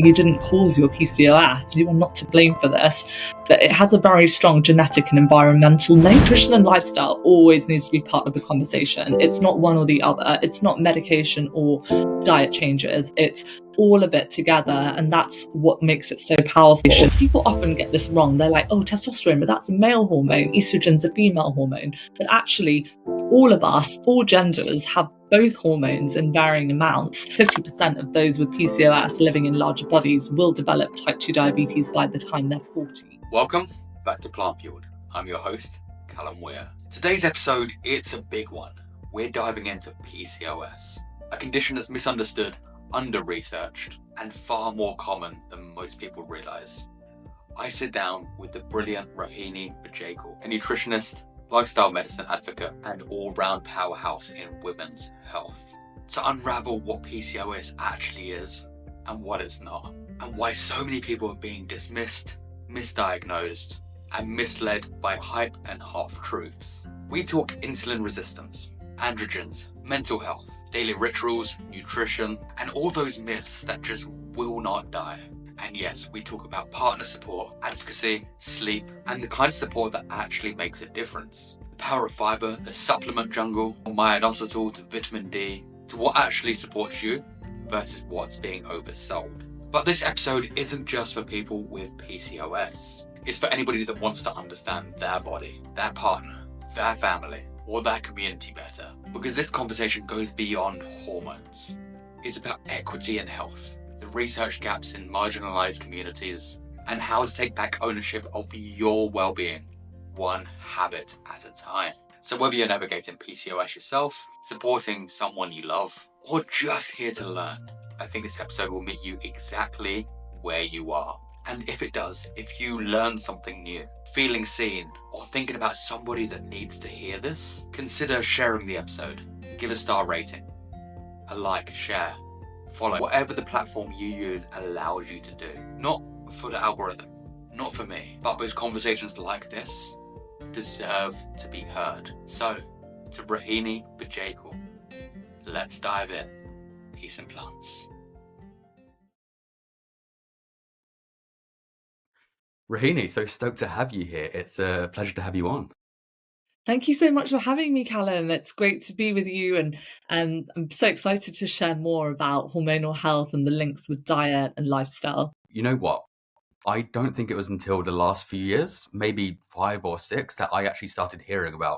you didn't cause your PCOS, you are not to blame for this, but it has a very strong genetic and environmental link. Nutrition and lifestyle always needs to be part of the conversation. It's not one or the other. It's not medication or diet changes. It's all of it together, and that's what makes it so powerful. People often get this wrong. They're like, oh, testosterone, but that's a male hormone, estrogen's a female hormone. But actually, all of us, all genders, have both hormones in varying amounts. 50% of those with PCOS living in larger bodies will develop type 2 diabetes by the time they're 40. Welcome back to Plant Fueled. I'm your host, Callum Weir. Today's episode, it's a big one. We're diving into PCOS, a condition that's misunderstood, under-researched, and far more common than most people realise. I sit down with the brilliant Rohini Bajekal, a nutritionist, lifestyle medicine advocate, and all-round powerhouse in women's health, to unravel what PCOS actually is and what it's not, and why so many people are being dismissed, misdiagnosed, and misled by hype and half-truths. We talk insulin resistance, androgens, mental health, daily rituals, nutrition, and all those myths that just will not die. And yes, we talk about partner support, advocacy, sleep, and the kind of support that actually makes a difference. The power of fiber, the supplement jungle, from inositol to vitamin D, to what actually supports you versus what's being oversold. But this episode isn't just for people with PCOS. It's for anybody that wants to understand their body, their partner, their family, or their community better. Because this conversation goes beyond hormones. It's about equity and health, the research gaps in marginalized communities, and how to take back ownership of your well-being, one habit at a time. So whether you're navigating PCOS yourself, supporting someone you love, or just here to learn, I think this episode will meet you exactly where you are. And if it does, if you learn something new, feeling seen, or thinking about somebody that needs to hear this, consider sharing the episode. Give a star rating, a like, share, follow, whatever the platform you use allows you to do. Not for the algorithm, not for me, but because conversations like this deserve to be heard. So, to Rohini Bajekal, let's dive in. Peace and plants. Rohini, so stoked to have you here. It's a pleasure to have you on. Thank you so much for having me, Callum. It's great to be with you, and I'm so excited to share more about hormonal health and the links with diet and lifestyle. You know what? I don't think it was until the last few years, maybe 5 or 6, that I actually started hearing about,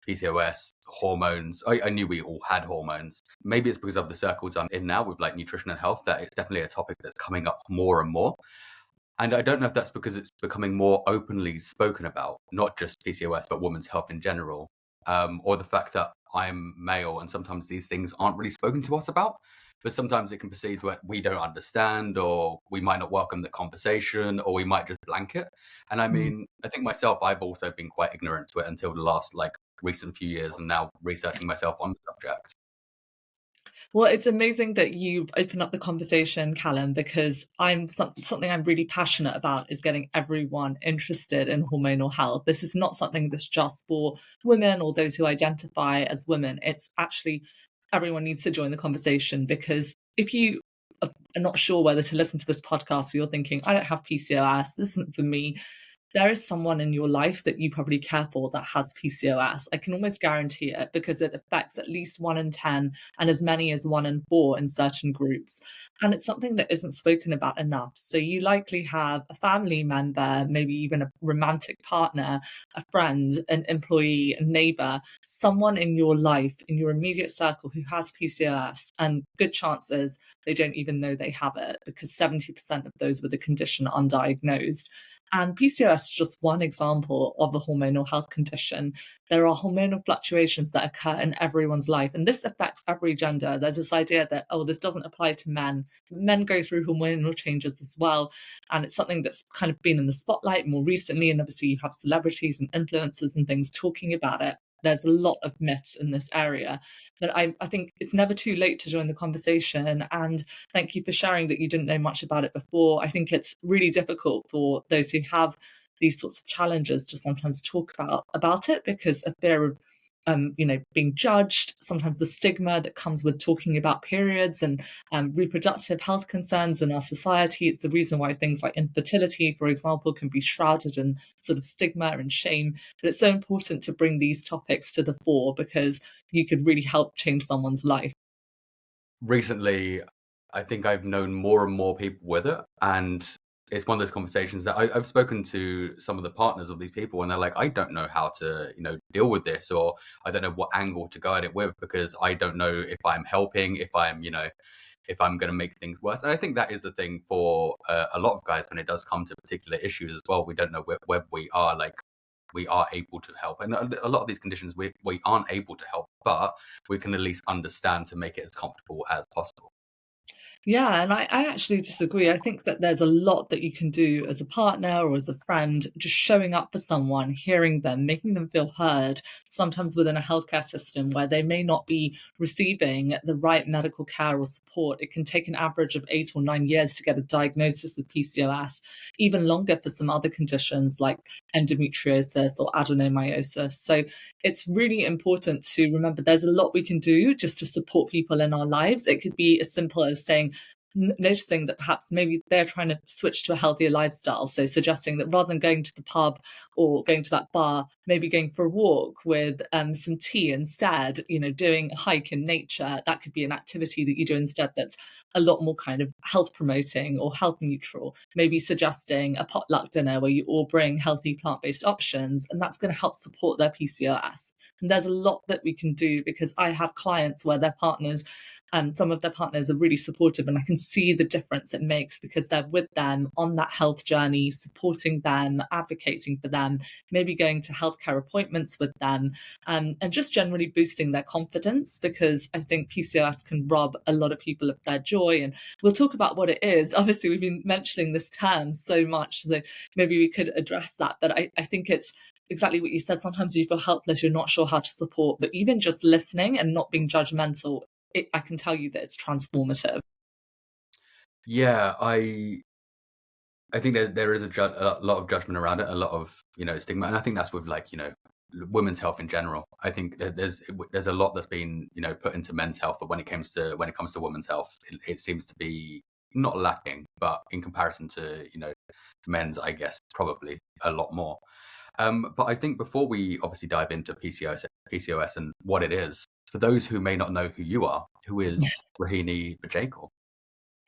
PCOS, hormones. I knew we all had hormones. Maybe it's because of the circles I'm in now with like nutrition and health that it's definitely a topic that's coming up more and more. And I don't know if that's because it's becoming more openly spoken about, not just PCOS, but women's health in general, or the fact that I'm male and sometimes these things aren't really spoken to us about. But sometimes it can perceive that we don't understand, or we might not welcome the conversation, or we might just blanket. And I mean, I think myself, I've also been quite ignorant to it until the last recent few years, and now researching myself on the subject. Well, it's amazing that you open up the conversation, Callum, because something I'm really passionate about is getting everyone interested in hormonal health. This is not something that's just for women or those who identify as women. It's actually everyone needs to join the conversation, because if you are not sure whether to listen to this podcast, or you're thinking, I don't have PCOS, this isn't for me, there is someone in your life that you probably care for that has PCOS. I can almost guarantee it, because it affects at least 1 in 10 and as many as 1 in 4 in certain groups. And it's something that isn't spoken about enough. So you likely have a family member, maybe even a romantic partner, a friend, an employee, a neighbor, someone in your life, in your immediate circle who has PCOS, and good chances they don't even know they have it, because 70% of those with the condition are undiagnosed. And PCOS is just one example of a hormonal health condition. There are hormonal fluctuations that occur in everyone's life, and this affects every gender. There's this idea that, this doesn't apply to men. Men go through hormonal changes as well, and it's something that's kind of been in the spotlight more recently, and obviously you have celebrities and influencers and things talking about it. There's a lot of myths in this area, but I think it's never too late to join the conversation. And thank you for sharing that you didn't know much about it before. I think it's really difficult for those who have these sorts of challenges to sometimes talk about it, because of fear of being judged, sometimes the stigma that comes with talking about periods and reproductive health concerns in our society. It's the reason why things like infertility, for example, can be shrouded in sort of stigma and shame. But it's so important to bring these topics to the fore because you could really help change someone's life. Recently, I think I've known more and more people with it, and it's one of those conversations that I've spoken to some of the partners of these people, and they're like, I don't know how to, deal with this, or I don't know what angle to go at it with because I don't know if I'm helping, if I'm going to make things worse. And I think that is the thing for a lot of guys when it does come to particular issues as well. We don't know whether we are able to help, and a lot of these conditions we aren't able to help, but we can at least understand to make it as comfortable as possible. Yeah, and I actually disagree. I think that there's a lot that you can do as a partner or as a friend, just showing up for someone, hearing them, making them feel heard, sometimes within a healthcare system where they may not be receiving the right medical care or support. It can take an average of 8 or 9 years to get a diagnosis of PCOS, even longer for some other conditions like endometriosis or adenomyosis. So it's really important to remember there's a lot we can do just to support people in our lives. It could be as simple as saying, noticing that perhaps maybe they're trying to switch to a healthier lifestyle. So suggesting that rather than going to the pub or going to that bar, maybe going for a walk with some tea instead, doing a hike in nature. That could be an activity that you do instead that's a lot more kind of health promoting or health neutral. Maybe suggesting a potluck dinner where you all bring healthy plant-based options, and that's going to help support their PCOS. And there's a lot that we can do because I have clients where their partners, some of their partners are really supportive, and I can see the difference it makes because they're with them on that health journey, supporting them, advocating for them, maybe going to healthcare appointments with them, and just generally boosting their confidence, because I think PCOS can rob a lot of people of their joy. And we'll talk about what it is. Obviously, we've been mentioning this term so much, so maybe we could address that. But I think it's exactly what you said. Sometimes you feel helpless, you're not sure how to support, but even just listening and not being judgmental, I can tell you that it's transformative. Yeah, I think there is a lot of judgment around it, a lot of stigma, and I think that's with women's health in general. I think that there's a lot that's been put into men's health, but when it comes to women's health, it seems to be not lacking, but in comparison to men's, I guess probably a lot more. But I think before we obviously dive into PCOS and what it is, for those who may not know who you are, who is Rohini Bajekal?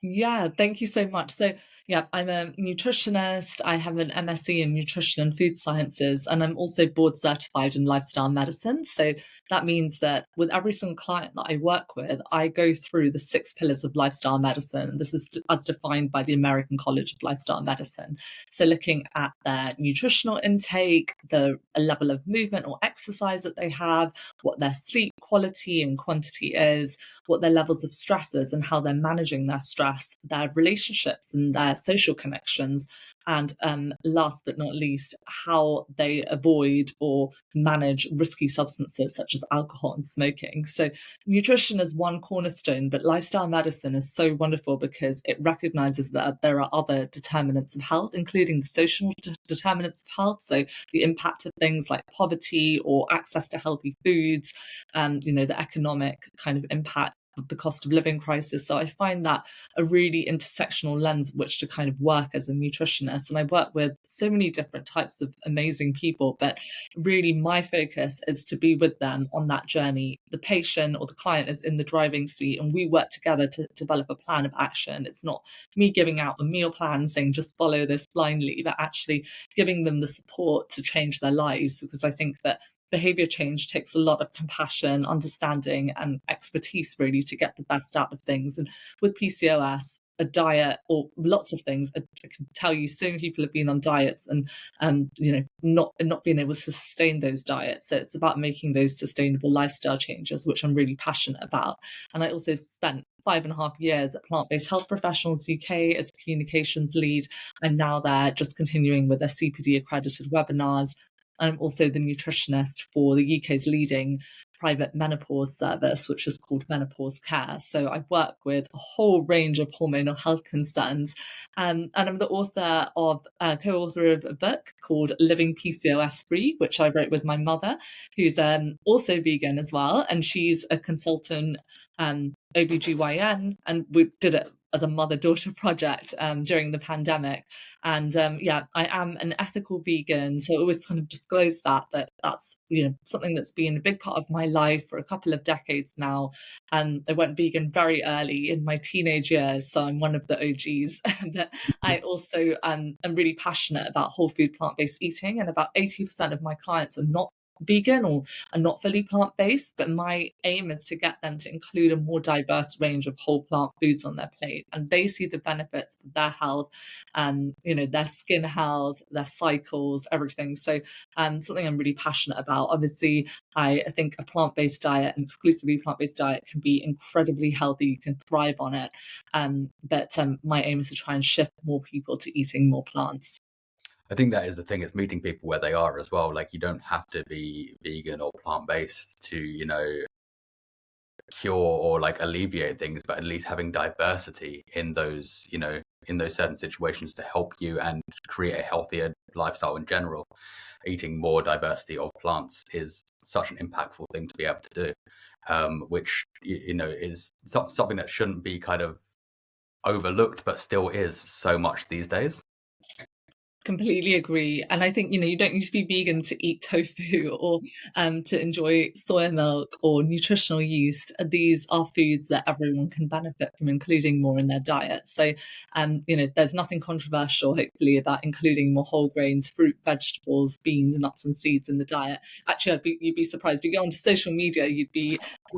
Yeah, thank you so much. So, yeah, I'm a nutritionist. I have an MSc in nutrition and food sciences, and I'm also board certified in lifestyle medicine. So that means that with every single client that I work with, I go through the 6 pillars of lifestyle medicine. This is as defined by the American College of Lifestyle Medicine. So looking at their nutritional intake, the level of movement or exercise that they have, what their sleep quality and quantity is, what their levels of stress is and how they're managing their stress, their relationships and their social connections, and last but not least, how they avoid or manage risky substances such as alcohol and smoking. So nutrition is one cornerstone, but lifestyle medicine is so wonderful because it recognizes that there are other determinants of health, including the social determinants of health. So the impact of things like poverty or access to healthy foods, the economic kind of impact of the cost of living crisis. So I find that a really intersectional lens which to kind of work as a nutritionist. And I work with so many different types of amazing people, but really my focus is to be with them on that journey. The patient or the client is in the driving seat, and we work together to develop a plan of action. It's not me giving out a meal plan saying just follow this blindly, but actually giving them the support to change their lives, because I think that behavior change takes a lot of compassion, understanding, and expertise really to get the best out of things. And with PCOS, a diet or lots of things, I can tell you so many people have been on diets and not being able to sustain those diets. So it's about making those sustainable lifestyle changes, which I'm really passionate about. And I also spent 5.5 years at Plant-Based Health Professionals UK as a communications lead. I'm now there just continuing with their CPD accredited webinars. I'm also the nutritionist for the UK's leading private menopause service, which is called Menopause Care. So I work with a whole range of hormonal health concerns. And I'm the co-author of a book called Living PCOS Free, which I wrote with my mother, who's also vegan as well. And she's a consultant OBGYN, and we did it as a mother-daughter project during the pandemic. And I am an ethical vegan, so I always kind of disclose that's something that's been a big part of my life for a couple of decades now. I went vegan very early in my teenage years, so I'm one of the OGs. But I also am really passionate about whole food plant-based eating, and about 80% of my clients are not vegan or are not fully plant-based, but my aim is to get them to include a more diverse range of whole plant foods on their plate, and they see the benefits for their health, their skin health, their cycles, everything. So something I'm really passionate about. Obviously, I think a plant-based diet, an exclusively plant-based diet, can be incredibly healthy. You can thrive on it, but my aim is to try and shift more people to eating more plants. I think that is the thing. It's meeting people where they are as well. Like, you don't have to be vegan or plant-based to, cure or like alleviate things, but at least having diversity in those, in those certain situations to help you and create a healthier lifestyle in general. Eating more diversity of plants is such an impactful thing to be able to do, which, is something that shouldn't be kind of overlooked, but still is so much these days. Completely agree. And I think, you don't need to be vegan to eat tofu or to enjoy soy milk or nutritional yeast. These are foods that everyone can benefit from including more in their diet. So, there's nothing controversial, hopefully, about including more whole grains, fruit, vegetables, beans, nuts, and seeds in the diet. Actually, you'd be surprised. If you go onto social media, you'd be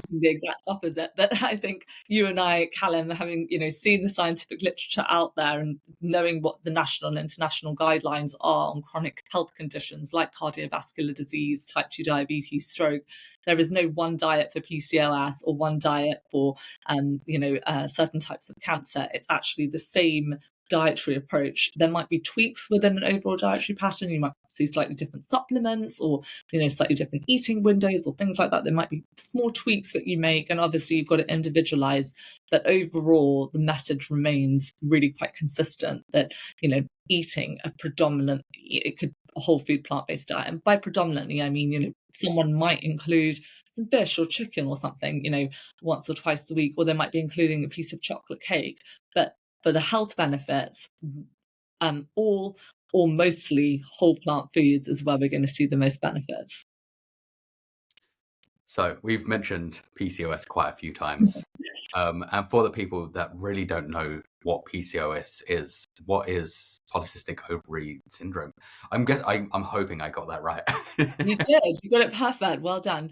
the exact opposite. But I think you and I, Callum, having seen the scientific literature out there and knowing what the national and international guidelines are on chronic health conditions like cardiovascular disease, type 2 diabetes, stroke, there is no one diet for PCOS or one diet for certain types of cancer. It's actually the same dietary approach. There might be tweaks within an overall dietary pattern. You might see slightly different supplements or slightly different eating windows or things like that. There might be small tweaks that you make, and obviously you've got to individualize, but overall the message remains really quite consistent that eating a whole food plant-based diet. And by predominantly I mean someone might include some fish or chicken or something once or twice a week, or they might be including a piece of chocolate cake. But for the health benefits, all or mostly whole plant foods is where we're going to see the most benefits. So we've mentioned PCOS quite a few times. And for the people that really don't know what PCOS is, what is polycystic ovary syndrome? I'm hoping I got that right. You did. You got it perfect. Well done.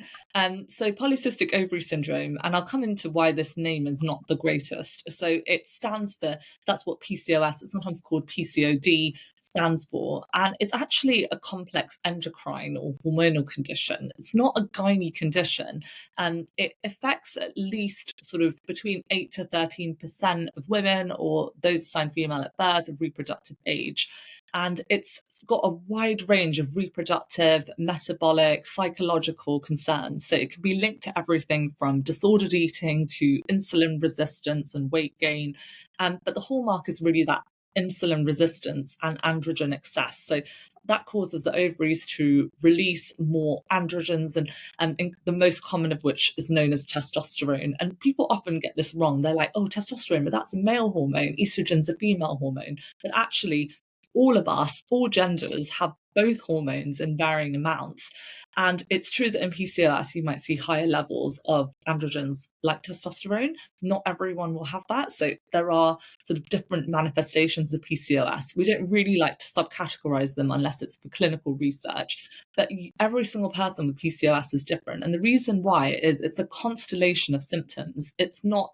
So polycystic ovary syndrome, and I'll come into why this name is not the greatest. So it stands for, that's what PCOS, it's sometimes called PCOD, stands for. And it's actually a complex endocrine or hormonal condition. It's not a gynae condition. And it affects at least sort of between 8 to 13% of women, or those assigned female at birth, of reproductive age. And it's got a wide range of reproductive, metabolic, psychological concerns. So it can be linked to everything from disordered eating to insulin resistance and weight gain. But the hallmark is really that insulin resistance and androgen excess. So that causes the ovaries to release more androgens, and the most common of which is known as testosterone. And people often get this wrong. They're like, oh, testosterone, but that's a male hormone. Estrogen's a female hormone. But actually, all of us, all genders, have both hormones in varying amounts. And it's true that in PCOS, you might see higher levels of androgens like testosterone. Not everyone will have that. So there are sort of different manifestations of PCOS. We don't really like to subcategorize them unless it's for clinical research. But every single person with PCOS is different. And the reason why is it's a constellation of symptoms. It's not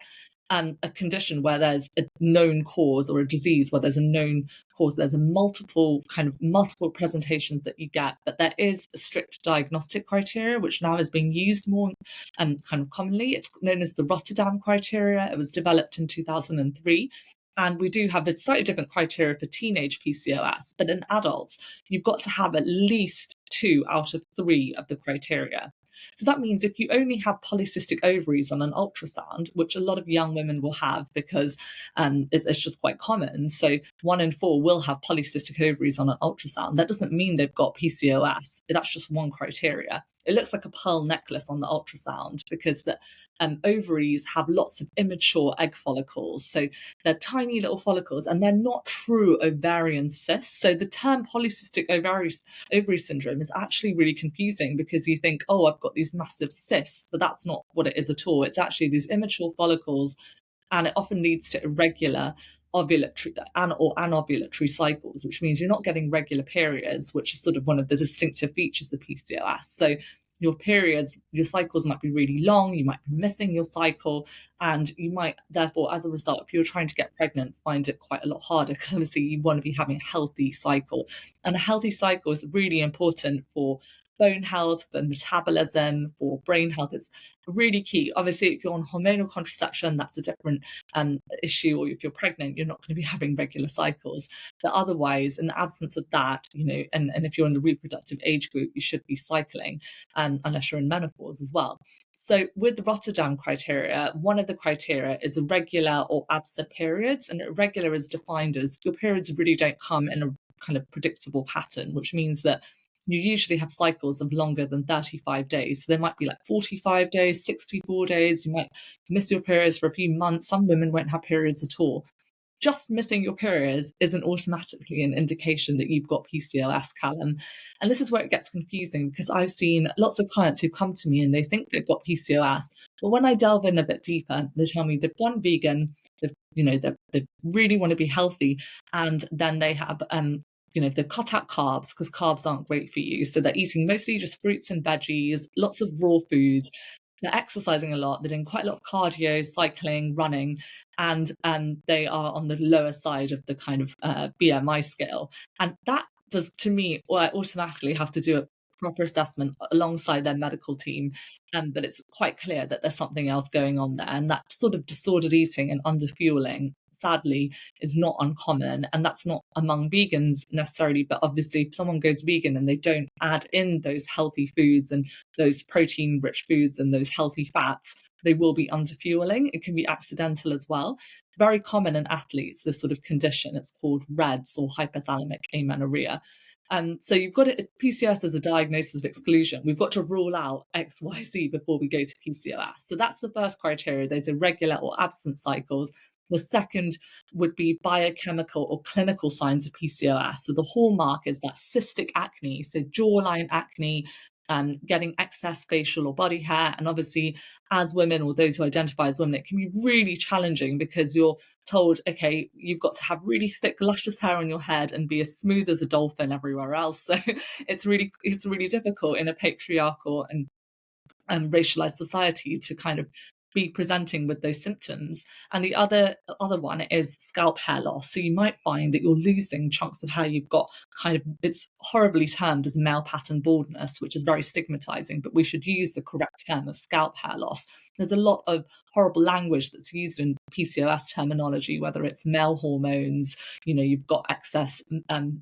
a condition where there's a known cause, or a disease where there's a known cause. There's a multiple presentations that you get, but there is a strict diagnostic criteria, which now is being used more kind of commonly. It's known as the Rotterdam criteria. It was developed in 2003. And we do have a slightly different criteria for teenage PCOS, but in adults, you've got to have at least 2 out of 3 of the criteria. So that means if you only have polycystic ovaries on an ultrasound, which a lot of young women will have because it's just quite common. So 1 in 4 will have polycystic ovaries on an ultrasound. That doesn't mean they've got PCOS. That's just one criteria. It looks like a pearl necklace on the ultrasound because the ovaries have lots of immature egg follicles. So they're tiny little follicles and they're not true ovarian cysts. So the term polycystic ovary syndrome is actually really confusing because you think, oh, I've got these massive cysts, but that's not what it is at all. It's actually these immature follicles, and it often leads to irregular ovulatory or anovulatory cycles, which means you're not getting regular periods, which is sort of one of the distinctive features of PCOS. So your periods, your cycles might be really long, you might be missing your cycle, and you might therefore, as a result, if you're trying to get pregnant, find it quite a lot harder because obviously you want to be having a healthy cycle. And a healthy cycle is really important for bone health, for metabolism, for brain health. It's really key. Obviously, if you're on hormonal contraception, that's a different issue, or if you're pregnant, you're not going to be having regular cycles. But otherwise, in the absence of that, and if you're in the reproductive age group, you should be cycling, unless you're in menopause as well. So with the Rotterdam criteria, one of the criteria is irregular or absent periods, and irregular is defined as your periods really don't come in a kind of predictable pattern, which means that you usually have cycles of longer than 35 days. So there might be like 45 days, 64 days. You might miss your periods for a few months. Some women won't have periods at all. Just missing your periods isn't automatically an indication that you've got PCOS, Callum. And this is where it gets confusing because I've seen lots of clients who come to me and they think they've got PCOS. But when I delve in a bit deeper, they tell me they've gone vegan, they really want to be healthy, and then they have they've cut out carbs because carbs aren't great for you. So they're eating mostly just fruits and veggies, lots of raw food. They're exercising a lot. They're doing quite a lot of cardio, cycling, running, and they are on the lower side of the kind of BMI scale. And that does, to me, I automatically have to do a proper assessment alongside their medical team. But it's quite clear that there's something else going on there. And that sort of disordered eating and underfueling, sadly, is not uncommon. And that's not among vegans necessarily, but obviously if someone goes vegan and they don't add in those healthy foods and those protein rich foods and those healthy fats, they will be underfueling. It can be accidental as well. Very common in athletes, this sort of condition. It's called REDS, or hypothalamic amenorrhea. So you've got PCOS as a diagnosis of exclusion. We've got to rule out X, Y, Z before we go to PCOS. So that's the first criteria, those irregular or absent cycles. The second would be biochemical or clinical signs of PCOS. So the hallmark is that cystic acne, so jawline acne, getting excess facial or body hair. And obviously, as women, or those who identify as women, it can be really challenging because you're told, okay, you've got to have really thick, luscious hair on your head and be as smooth as a dolphin everywhere else. So it's really difficult in a patriarchal and racialized society to kind of be presenting with those symptoms. And the other one is scalp hair loss. So you might find that you're losing chunks of hair. You've got kind of, it's horribly termed as male pattern baldness, which is very stigmatizing, but we should use the correct term of scalp hair loss. There's a lot of horrible language that's used in PCOS terminology, whether it's male hormones, you've got excess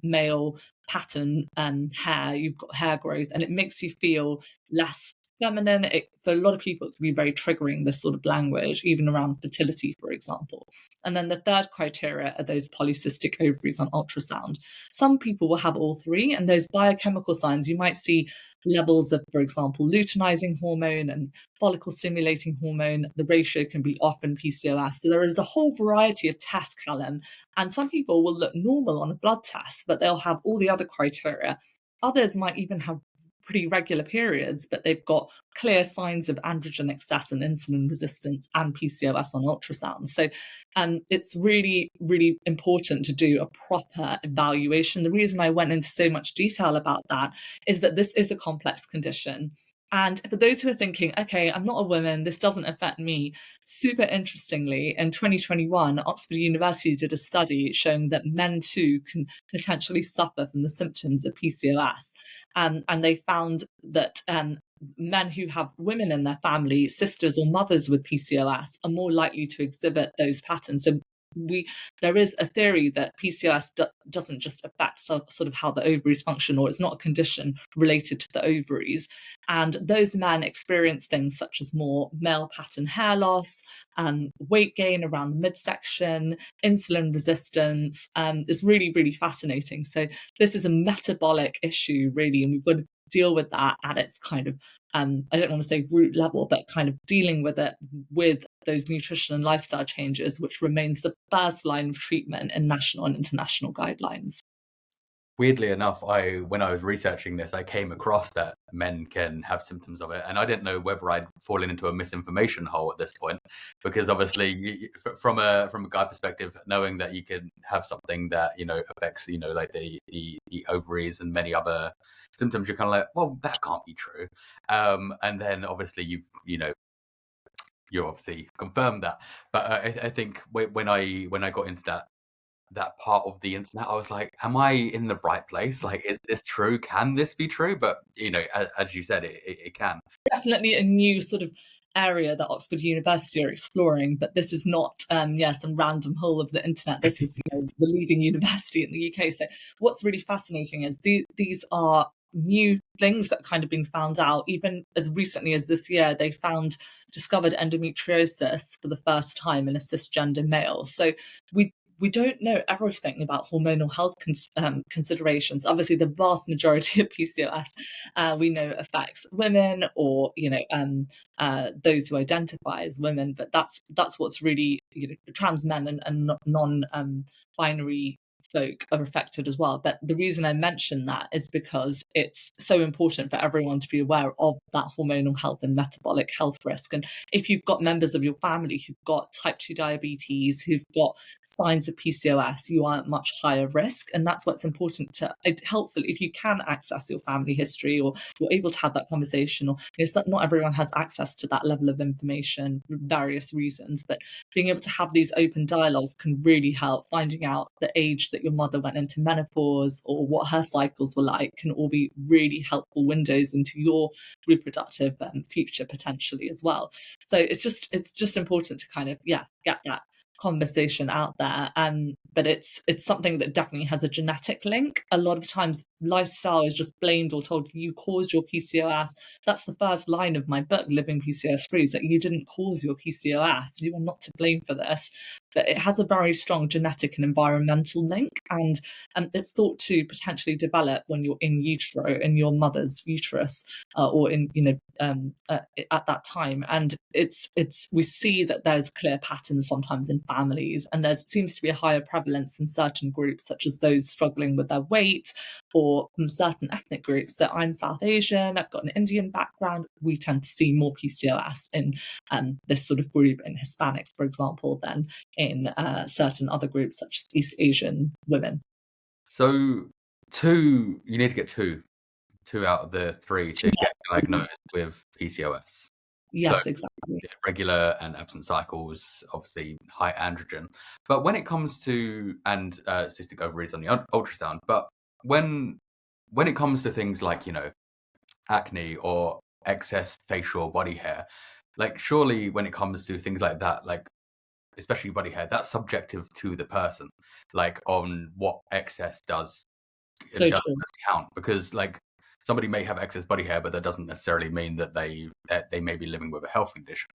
male pattern hair, you've got hair growth, and it makes you feel less feminine. For a lot of people, it can be very triggering, this sort of language, even around fertility, for example. And then the third criteria are those polycystic ovaries on ultrasound. Some people will have all three, and those biochemical signs, you might see levels of, for example, luteinizing hormone and follicle stimulating hormone. The ratio can be off in PCOS. So there is a whole variety of tests, Callum, and some people will look normal on a blood test, but they'll have all the other criteria. Others might even have pretty regular periods, but they've got clear signs of androgen excess and insulin resistance and PCOS on ultrasound. So it's really, really important to do a proper evaluation. The reason I went into so much detail about that is that this is a complex condition. And for those who are thinking, okay, I'm not a woman, this doesn't affect me, super interestingly, in 2021, Oxford University did a study showing that men too can potentially suffer from the symptoms of PCOS. And they found that men who have women in their family, sisters or mothers with PCOS, are more likely to exhibit those patterns. So there is a theory that PCOS doesn't just affect sort of how the ovaries function, or it's not a condition related to the ovaries. And those men experience things such as more male pattern hair loss, weight gain around the midsection, insulin resistance. Is really, really fascinating. So this is a metabolic issue, really, and we've got to deal with that at its kind of, I don't want to say root level, but kind of dealing with it with those nutrition and lifestyle changes, which remains the first line of treatment in national and international guidelines. Weirdly enough, when I was researching this, I came across that men can have symptoms of it, and I didn't know whether I'd fallen into a misinformation hole at this point, because obviously, from a guy perspective, knowing that you can have something that affects like the ovaries and many other symptoms, you're kind of like, well, that can't be true. And then obviously you obviously confirmed that, but I think when I got into that part of the internet, I was like, am I in the right place? Like, is this true? Can this be true? But as you said, it can. Definitely a new sort of area that Oxford University are exploring, but this is not some random hole of the internet. This is the leading university in the UK. So what's really fascinating is these are new things that kind of being found out. Even as recently as this year, they discovered endometriosis for the first time in a cisgender male. So we don't know everything about hormonal health considerations. Obviously, the vast majority of PCOS we know affects women, or those who identify as women. But that's what's really, trans men and non-binary folk are affected as well. But the reason I mention that is because it's so important for everyone to be aware of that hormonal health and metabolic health risk. And if you've got members of your family who've got type 2 diabetes, who've got signs of PCOS, you are at much higher risk. And that's what's important to helpful if you can access your family history, or you're able to have that conversation, or not everyone has access to that level of information for various reasons, but being able to have these open dialogues can really help. Finding out the age that your mother went into menopause, or what her cycles were like, can all be really helpful windows into your reproductive future potentially as well. So it's just important to kind of get that conversation out there. But it's something that definitely has a genetic link. A lot of times lifestyle is just blamed or told, you caused your PCOS. That's the first line of my book, Living PCOS Free, is that you didn't cause your PCOS. You are not to blame for this. But it has a very strong genetic and environmental link, and it's thought to potentially develop when you're in utero, in your mother's uterus, or in at that time. And we see that there's clear patterns sometimes in families, and there seems to be a higher prevalence in certain groups, such as those struggling with their weight, or from certain ethnic groups. So I'm South Asian, I've got an Indian background. We tend to see more PCOS in this sort of group in Hispanics, for example, than in certain other groups, such as East Asian women. So you need to get two out of the three to get diagnosed with PCOS. Yes, so, exactly. Regular and absent cycles, obviously high androgen. But when it comes to cystic ovaries on the ultrasound, but when it comes to things like acne or excess facial body hair, like surely when it comes to things like that, like especially body hair, that's subjective to the person, like on what excess does True. count, because like somebody may have excess body hair, but that doesn't necessarily mean that they may be living with a health condition.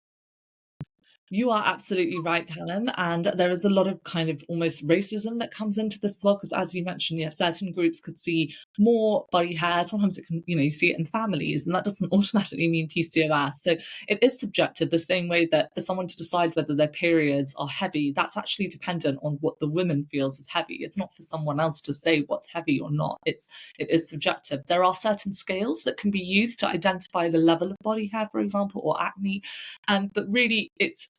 You are absolutely right, Callum. And there is a lot of kind of almost racism that comes into this as well, because as you mentioned, certain groups could see more body hair. Sometimes it can, you see it in families, and that doesn't automatically mean PCOS. So it is subjective, the same way that for someone to decide whether their periods are heavy, that's actually dependent on what the woman feels is heavy. It's not for someone else to say what's heavy or not. It is subjective. There are certain scales that can be used to identify the level of body hair, for example, or acne. But really, it's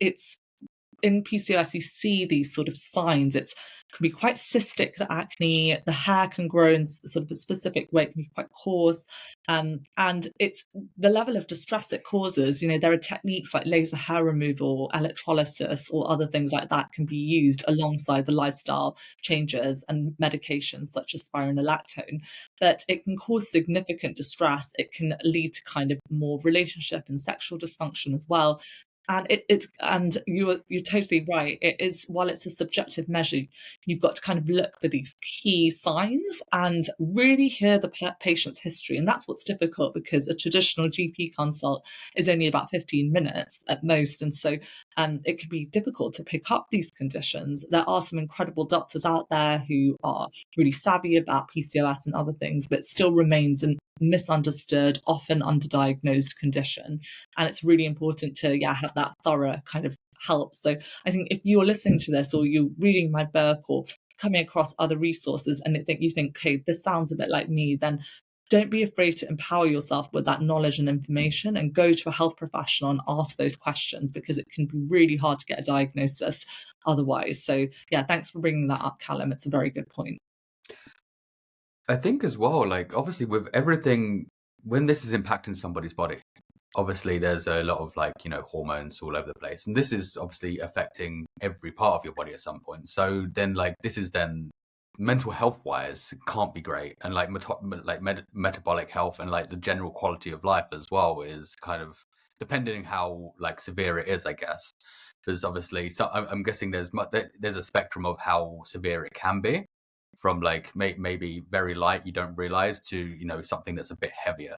in PCOS, you see these sort of signs. It can be quite cystic, the acne. The hair can grow in sort of a specific way, it can be quite coarse. And it's the level of distress it causes. There are techniques like laser hair removal, electrolysis, or other things like that can be used alongside the lifestyle changes and medications such as spironolactone. But it can cause significant distress. It can lead to kind of more relationship and sexual dysfunction as well. And you're totally right. It is, while it's a subjective measure, you've got to kind of look for these key signs and really hear the patient's history. And that's what's difficult, because a traditional GP consult is only about 15 minutes at most. And so it can be difficult to pick up these conditions. There are some incredible doctors out there who are really savvy about PCOS and other things, but it still remains a misunderstood, often underdiagnosed condition. And it's really important to have that thorough kind of help. So I think if you're listening to this, or you're reading my book, or coming across other resources, and you think, hey, this sounds a bit like me, then don't be afraid to empower yourself with that knowledge and information, and go to a health professional and ask those questions, because it can be really hard to get a diagnosis otherwise. So yeah, thanks for bringing that up, Callum. It's a very good point. I think as well, like obviously with everything, when this is impacting somebody's body, obviously there's a lot of like, hormones all over the place. And this is obviously affecting every part of your body at some point. So then like this is then mental health wise can't be great. And like metabolic health and like the general quality of life as well is kind of depending how like severe it is, I guess. Because obviously, so I'm guessing there's a spectrum of how severe it can be, from like maybe very light, you don't realize, to something that's a bit heavier.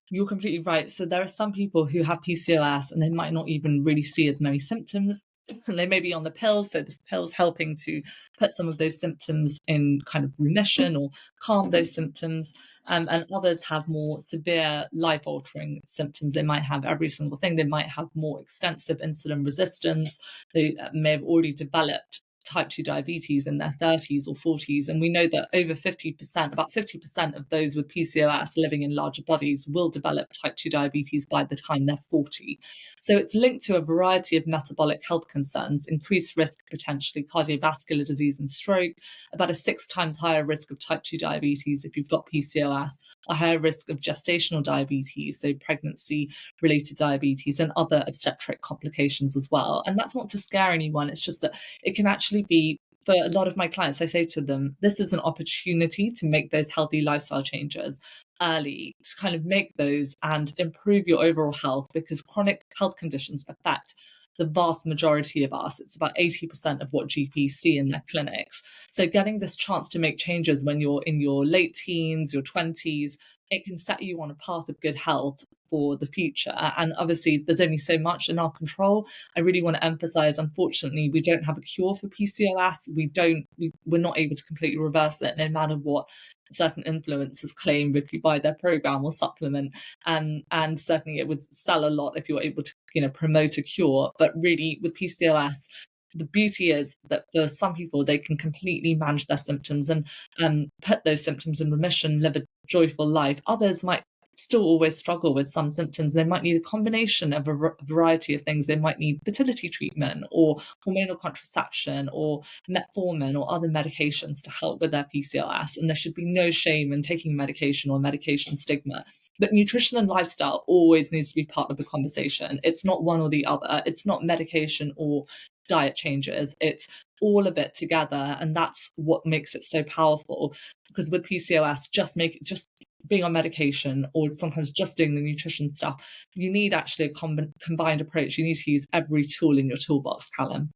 You're completely right. So there are some people who have PCOS and they might not even really see as many symptoms. And they may be on the pill, so this pill's helping to put some of those symptoms in kind of remission or calm those symptoms. And others have more severe life-altering symptoms. They might have every single thing. They might have more extensive insulin resistance. They may have already developed type 2 diabetes in their 30s or 40s. And we know that about 50% of those with PCOS living in larger bodies will develop type 2 diabetes by the time they're 40. So it's linked to a variety of metabolic health concerns, increased risk of potentially cardiovascular disease and stroke, about a 6 times higher risk of type 2 diabetes if you've got PCOS, a higher risk of gestational diabetes, so pregnancy-related diabetes, and other obstetric complications as well. And that's not to scare anyone. It's just that it can actually be, for a lot of my clients, I say to them, this is an opportunity to make those healthy lifestyle changes early, to kind of make those and improve your overall health, because chronic health conditions affect the vast majority of us. It's about 80% of what GPs see in their clinics. So getting this chance to make changes when you're in your late teens, your 20s, it can set you on a path of good health for the future. And obviously, there's only so much in our control. I really want to emphasize, unfortunately, we don't have a cure for PCOS. We're not able to completely reverse it, no matter what certain influencers claim if you buy their program or supplement. And certainly it would sell a lot if you're able to, promote a cure. But really, with PCOS, the beauty is that for some people, they can completely manage their symptoms and put those symptoms in remission, live a joyful life. Others might still always struggle with some symptoms. They might need a combination of a variety of things. They might need fertility treatment or hormonal contraception or metformin or other medications to help with their PCOS. And there should be no shame in taking medication or medication stigma. But nutrition and lifestyle always needs to be part of the conversation. It's not one or the other. It's not medication or diet changes. It's all of it together. And that's what makes it so powerful. Because with PCOS, just being on medication or sometimes just doing the nutrition stuff, you need actually a combined approach. You need to use every tool in your toolbox, Callum.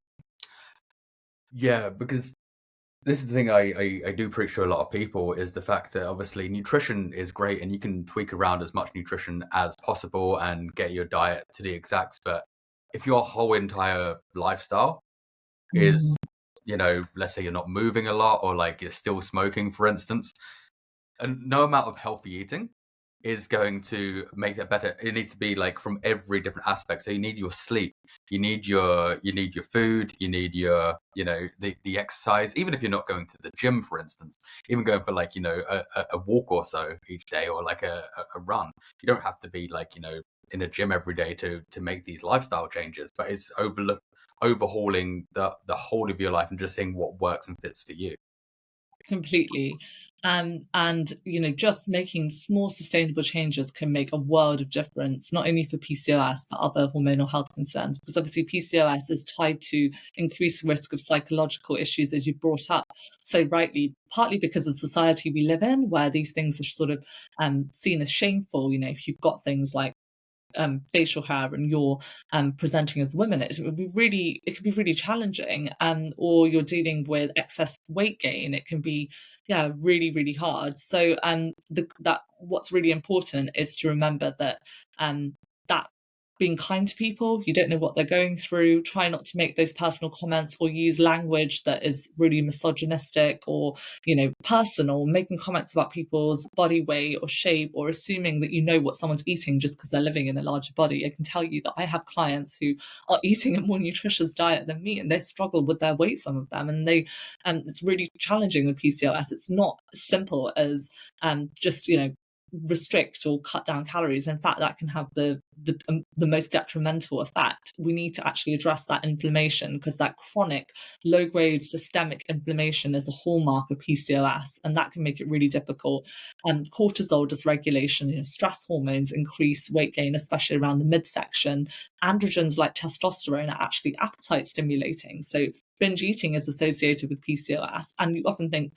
Yeah, because this is the thing I do preach to a lot of people, is the fact that obviously nutrition is great and you can tweak around as much nutrition as possible and get your diet to the exacts. But if your whole entire lifestyle is, let's say you're not moving a lot, or like you're still smoking, for instance, and no amount of healthy eating is going to make that better. It needs to be like from every different aspect. So you need your sleep, you need your food, you need your, the exercise. Even if you're not going to the gym, for instance, even going for like, a walk or so each day, or like a run. You don't have to be like, in a gym every day to make these lifestyle changes, but it's overhauling the whole of your life and just seeing what works and fits for you. Completely. And just making small sustainable changes can make a world of difference, not only for PCOS but other hormonal health concerns, because obviously PCOS is tied to increased risk of psychological issues, as you brought up so rightly, partly because of the society we live in, where these things are sort of seen as shameful. If you've got things like facial hair and you're presenting as women, it can be really challenging. Or you're dealing with excess weight gain, it can be really hard. So that what's really important is to remember that that being kind to people, you don't know what they're going through. Try not to make those personal comments or use language that is really misogynistic or, personal, making comments about people's body weight or shape, or assuming that you know what someone's eating just because they're living in a larger body. I can tell you that I have clients who are eating a more nutritious diet than me, and they struggle with their weight, some of them, and it's really challenging with PCOS. It's not as simple as just, restrict or cut down calories. In fact, that can have the most detrimental effect. We need to actually address that inflammation, because that chronic low-grade systemic inflammation is a hallmark of PCOS, and that can make it really difficult. Cortisol dysregulation, stress hormones increase weight gain, especially around the midsection. Androgens like testosterone are actually appetite stimulating, so binge eating is associated with PCOS. And you often think,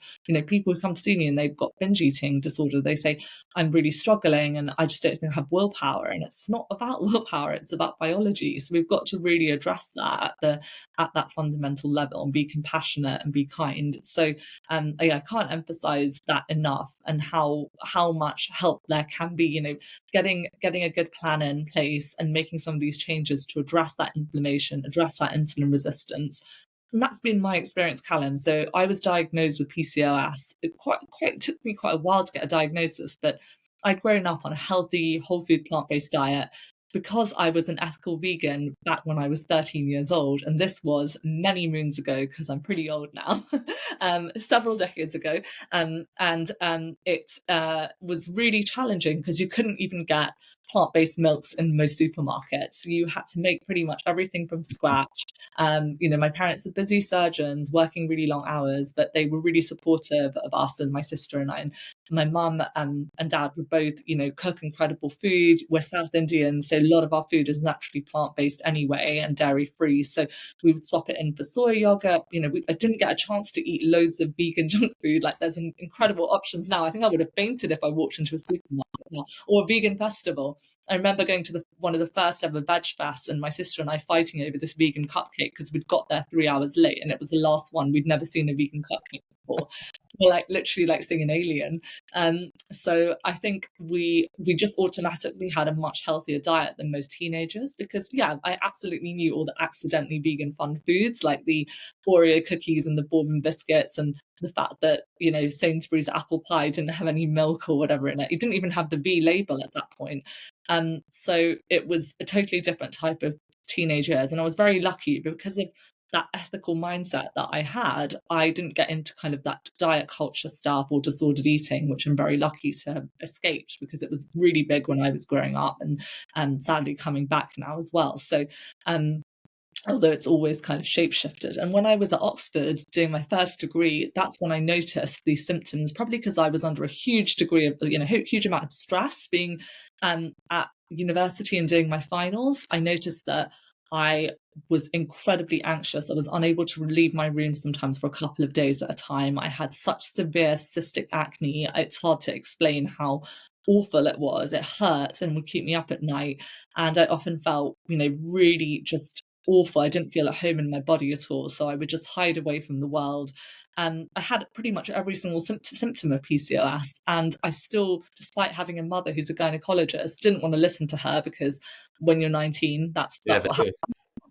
people who come to see me and they've got binge eating disorder, they say, I'm really struggling and I just don't think I have willpower. And it's not about willpower, it's about biology. So we've got to really address that at that fundamental level, and be compassionate and be kind. So I can't emphasize that enough, and how much help there can be, getting a good plan in place and making some of these changes to address that inflammation, address that insulin resistance. And that's been my experience, Callum. So I was diagnosed with PCOS. It took me quite a while to get a diagnosis, but I'd grown up on a healthy, whole food, plant-based diet because I was an ethical vegan back when I was 13 years old. And this was many moons ago, because I'm pretty old now, several decades ago. It was really challenging because you couldn't even get plant-based milks in most supermarkets. You had to make pretty much everything from scratch. My parents were busy surgeons working really long hours, but they were really supportive of us and my sister and I. And my mum and dad would both, cook incredible food. We're South Indian, so a lot of our food is naturally plant-based anyway and dairy-free. So we would swap it in for soy yogurt. I didn't get a chance to eat loads of vegan junk food. Like, there's incredible options now. I think I would have fainted if I walked into a supermarket now, or a vegan festival. I remember going to one of the first ever veg fests, and my sister and I fighting over this vegan cupcake because we'd got there 3 hours late, and it was the last one. We'd never seen a vegan cupcake before. We're literally seeing an alien. So I think we just automatically had a much healthier diet than most teenagers, because I absolutely knew all the accidentally vegan fun foods, like the Oreo cookies and the bourbon biscuits, and the fact that Sainsbury's apple pie didn't have any milk or whatever in it. It didn't even have the V label at that point. So it was a totally different type of teenage years, and I was very lucky because of that ethical mindset that I had. I didn't get into kind of that diet culture stuff or disordered eating, which I'm very lucky to have escaped, because it was really big when I was growing up, and sadly coming back now as well. So although it's always kind of shape-shifted. And when I was at Oxford doing my first degree, that's when I noticed these symptoms, probably because I was under a huge degree of, huge amount of stress being at university and doing my finals. I noticed that I was incredibly anxious. I was unable to leave my room sometimes for a couple of days at a time. I had such severe cystic acne. It's hard to explain how awful it was. It hurt and would keep me up at night. And I often felt, really just awful. I didn't feel at home in my body at all. So I would just hide away from the world. I had pretty much every single symptom of PCOS. And I still, despite having a mother who's a gynecologist, didn't want to listen to her, because when you're 19, that's what happens.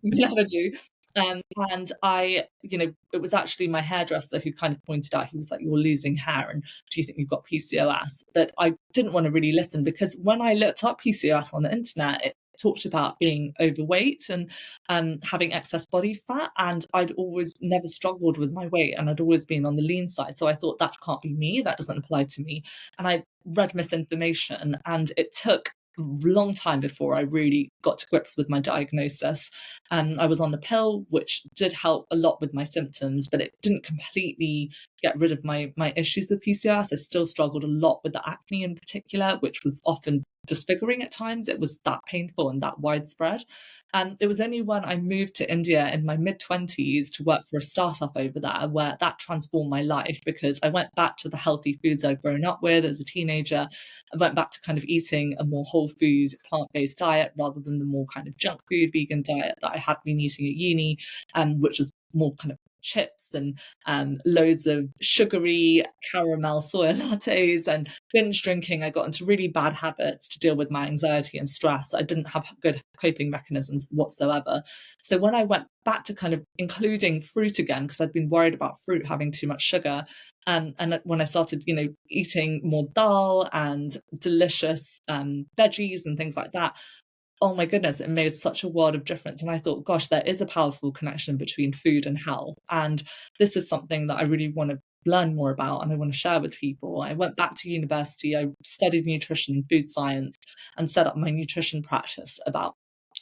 You never do. And I, it was actually my hairdresser who kind of pointed out, he was like, you're losing hair, and do you think you've got PCOS? But I didn't want to really listen, because when I looked up PCOS on the internet, it talked about being overweight and having excess body fat, and I'd always never struggled with my weight, and I'd always been on the lean side. So I thought, that can't be me, that doesn't apply to me. And I read misinformation, and it took a long time before I really got to grips with my diagnosis. I was on the pill, which did help a lot with my symptoms, but it didn't completely get rid of my issues with PCOS. I still struggled a lot with the acne in particular, which was often disfiguring at times. It was that painful and that widespread. And it was only when I moved to India in my mid-20s to work for a startup over there where that transformed my life, because I went back to the healthy foods I'd grown up with as a teenager. I went back to kind of eating a more whole food, plant-based diet rather than the more kind of junk food, vegan diet that I had been eating at uni, which was more kind of chips and loads of sugary caramel soya lattes and binge drinking. I got into really bad habits to deal with my anxiety and stress. I didn't have good coping mechanisms whatsoever. So when I went back to kind of including fruit again, because I'd been worried about fruit having too much sugar, and when I started, eating more dal and delicious veggies and things like that, oh my goodness, it made such a world of difference. And I thought, gosh, there is a powerful connection between food and health. And this is something that I really want to learn more about and I want to share with people. I went back to university, I studied nutrition and food science and set up my nutrition practice about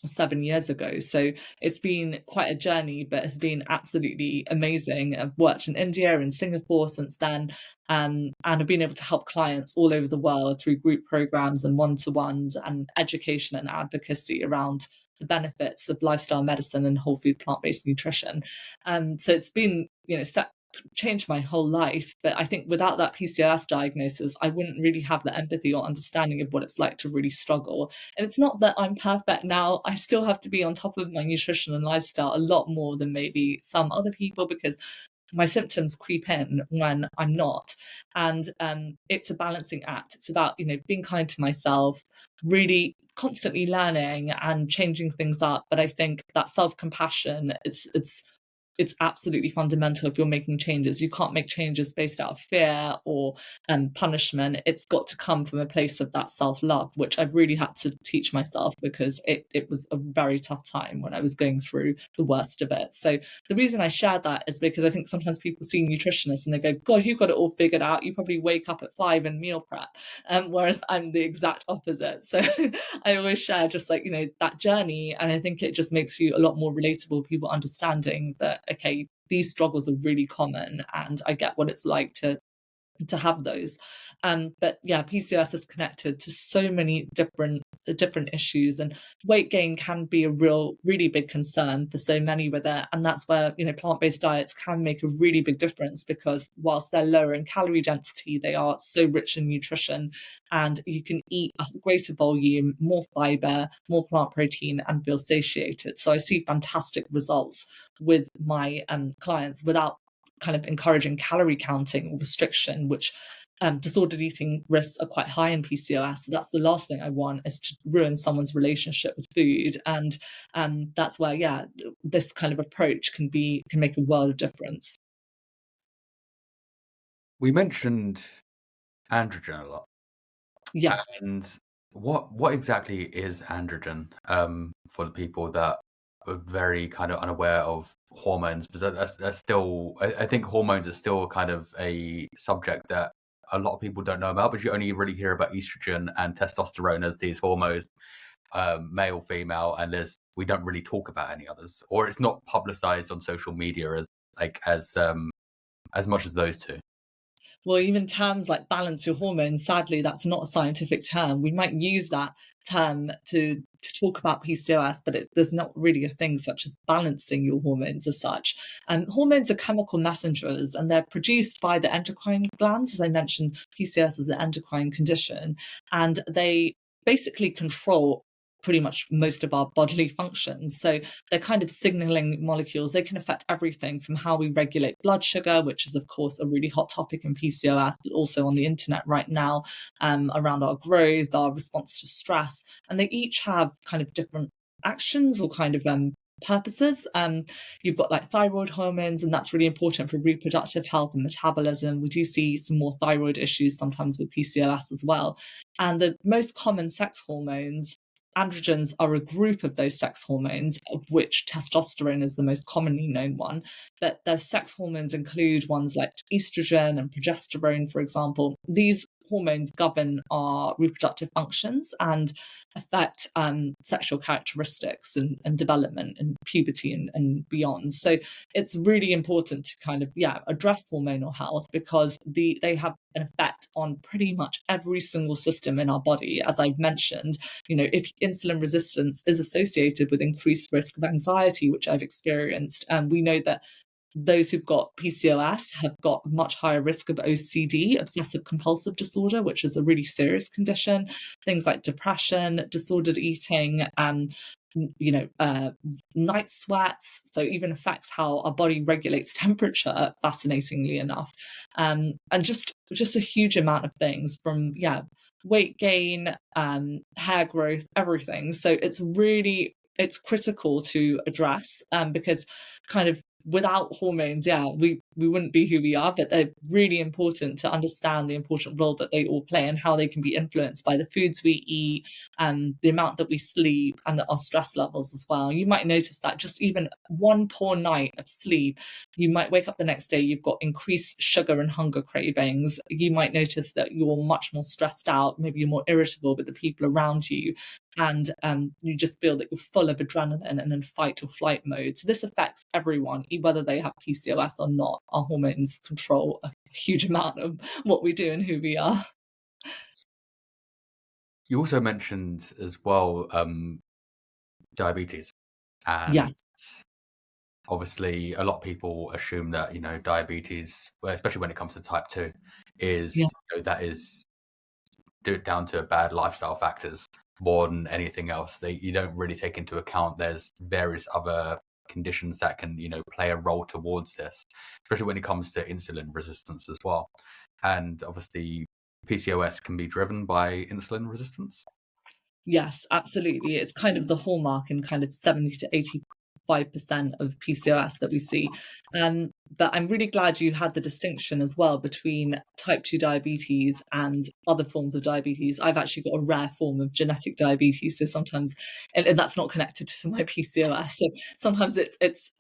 7 years ago. So it's been quite a journey, but it's been absolutely amazing. I've worked in India and Singapore since then, and I've been able to help clients all over the world through group programs and one-to-ones and education and advocacy around the benefits of lifestyle medicine and whole food plant-based nutrition. So it's been, changed my whole life. But I think without that PCOS diagnosis, I wouldn't really have the empathy or understanding of what it's like to really struggle. And it's not that I'm perfect now. I still have to be on top of my nutrition and lifestyle a lot more than maybe some other people, because my symptoms creep in when I'm not. And it's a balancing act. It's about, being kind to myself, really constantly learning and changing things up. But I think that self-compassion, it's absolutely fundamental if you're making changes. You can't make changes based out of fear or punishment. It's got to come from a place of that self-love, which I've really had to teach myself, because it was a very tough time when I was going through the worst of it. So the reason I share that is because I think sometimes people see nutritionists and they go, God, you've got it all figured out. You probably wake up at 5 and meal prep. Whereas I'm the exact opposite. So I always share just like, that journey. And I think it just makes you a lot more relatable, people understanding that, okay, these struggles are really common and I get what it's like to have those. But yeah, PCOS is connected to so many different issues, and weight gain can be a really big concern for so many with it. And that's where, plant-based diets can make a really big difference, because whilst they're lower in calorie density, they are so rich in nutrition, and you can eat a greater volume, more fiber, more plant protein, and feel satiated. So I see fantastic results with my clients without kind of encouraging calorie counting or restriction, which disordered eating risks are quite high in PCOS. So that's the last thing I want, is to ruin someone's relationship with food. And that's where, this kind of approach can make a world of difference. We mentioned androgen a lot. Yes. And what exactly is androgen, for the people that are very kind of unaware of hormones? Because that's still, I think hormones are still kind of a subject that a lot of people don't know about, but you only really hear about estrogen and testosterone as these hormones, male, female, and we don't really talk about any others, or it's not publicized on social media as much as those two. Well, even terms like balance your hormones, sadly, that's not a scientific term. We might use that term to talk about PCOS, but there's not really a thing such as balancing your hormones as such. Hormones are chemical messengers, and they're produced by the endocrine glands. As I mentioned, PCOS is an endocrine condition, and they basically control pretty much most of our bodily functions. So they're kind of signaling molecules. They can affect everything from how we regulate blood sugar, which is, of course, a really hot topic in PCOS, but also on the internet right now, around our growth, our response to stress. And they each have kind of different actions or kind of purposes. You've got like thyroid hormones, and that's really important for reproductive health and metabolism. We do see some more thyroid issues sometimes with PCOS as well. And the most common sex hormones, androgens, are a group of those sex hormones, of which testosterone is the most commonly known one. But those sex hormones include ones like estrogen and progesterone, for example. These hormones govern our reproductive functions and affect sexual characteristics and development and puberty and beyond. So it's really important to kind of address hormonal health, because they have an effect on pretty much every single system in our body. As I've mentioned, if insulin resistance is associated with increased risk of anxiety, which I've experienced, and we know that those who've got PCOS have got much higher risk of OCD, obsessive compulsive disorder, which is a really serious condition, things like depression, disordered eating, night sweats. So even affects how our body regulates temperature, fascinatingly enough, and just a huge amount of things, from weight gain, hair growth, everything. So it's critical to address, because kind of without hormones, we wouldn't be who we are, but they're really important to understand the important role that they all play and how they can be influenced by the foods we eat and the amount that we sleep and our stress levels as well. You might notice that just even one poor night of sleep, you might wake up the next day, you've got increased sugar and hunger cravings. You might notice that you're much more stressed out, maybe you're more irritable with the people around you, and you just feel that you're full of adrenaline and in fight or flight mode. So this affects everyone, whether they have PCOS or not. Our hormones control a huge amount of what we do and who we are. You also mentioned as well diabetes, and Yes. obviously a lot of people assume that diabetes, especially when it comes to type 2, is that is down to bad lifestyle factors more than anything else. You don't really take into account there's various other conditions that can play a role towards this, especially when it comes to insulin resistance as well. And obviously PCOS can be driven by insulin resistance. Yes, absolutely. It's kind of the hallmark in kind of 70 to 85% of PCOS that we see. But I'm really glad you had the distinction as well between type 2 diabetes and other forms of diabetes. I've actually got a rare form of genetic diabetes, so sometimes, and that's not connected to my PCOS. So sometimes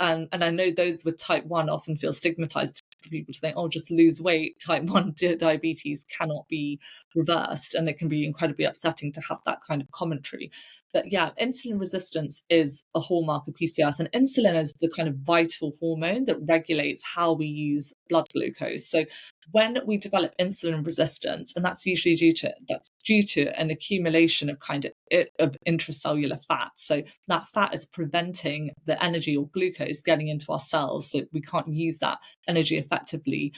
and I know those with type 1 often feel stigmatized for people to think, oh, just lose weight. Type 1 diabetes cannot be reversed, and it can be incredibly upsetting to have that kind of commentary. But insulin resistance is a hallmark of PCOS, and insulin is the kind of vital hormone that regulates how we use blood glucose. So when we develop insulin resistance, and that's usually due to an accumulation of of intracellular fat. So that fat is preventing the energy or glucose getting into our cells, so we can't use that energy effectively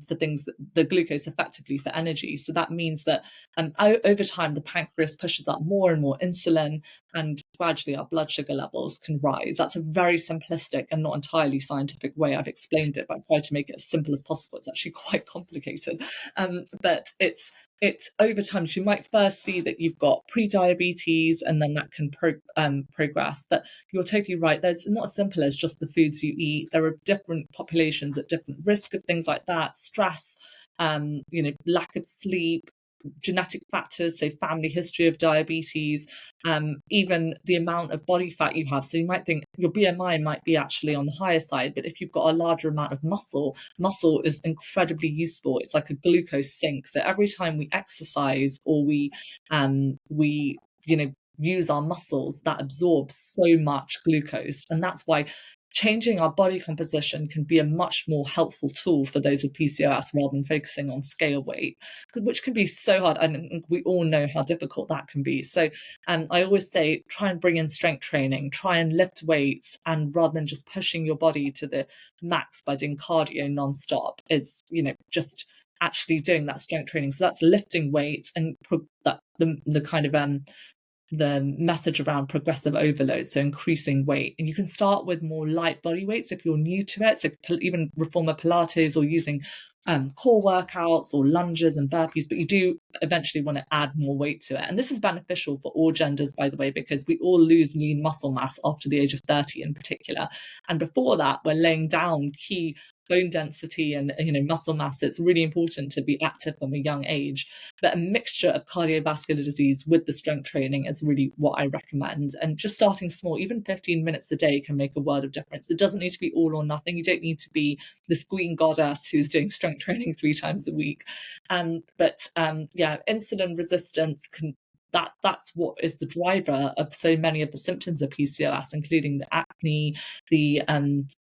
for things that the glucose effectively for energy. So that means that over time the pancreas pushes out more and more insulin, and gradually our blood sugar levels can rise. That's a very simplistic and not entirely scientific way I've explained it, but I try to make it as simple as possible. It's actually quite complicated, but it's over time. So you might first see that you've got pre-diabetes, and then that can progress. But you're totally right. There's not as simple as just the foods you eat. There are different populations at different risk of things like that. Stress, lack of sleep, genetic factors, so family history of diabetes, even the amount of body fat you have. So you might think your BMI might be actually on the higher side, but if you've got a larger amount of muscle is incredibly useful. It's like a glucose sink. So every time we exercise or we use our muscles, that absorbs so much glucose, and that's why changing our body composition can be a much more helpful tool for those with PCOS rather than focusing on scale weight, which can be so hard. And we all know how difficult that can be. So I always say, try and bring in strength training, try and lift weights, and rather than just pushing your body to the max by doing cardio nonstop, it's, just actually doing that strength training. So that's lifting weights, and the kind of the message around progressive overload, so increasing weight. And you can start with more light body weights if you're new to it, so even reformer Pilates or using core workouts or lunges and burpees, but you do eventually want to add more weight to it. And this is beneficial for all genders, by the way, because we all lose lean muscle mass after the age of 30 in particular, and before that we're laying down key bone density and muscle mass. It's really important to be active from a young age. But a mixture of cardiovascular disease with the strength training is really what I recommend. And just starting small, even 15 minutes a day can make a world of difference. It doesn't need to be all or nothing. You don't need to be this queen goddess who's doing strength training 3 times a week. But insulin resistance that's what is the driver of so many of the symptoms of PCOS, including the acne, the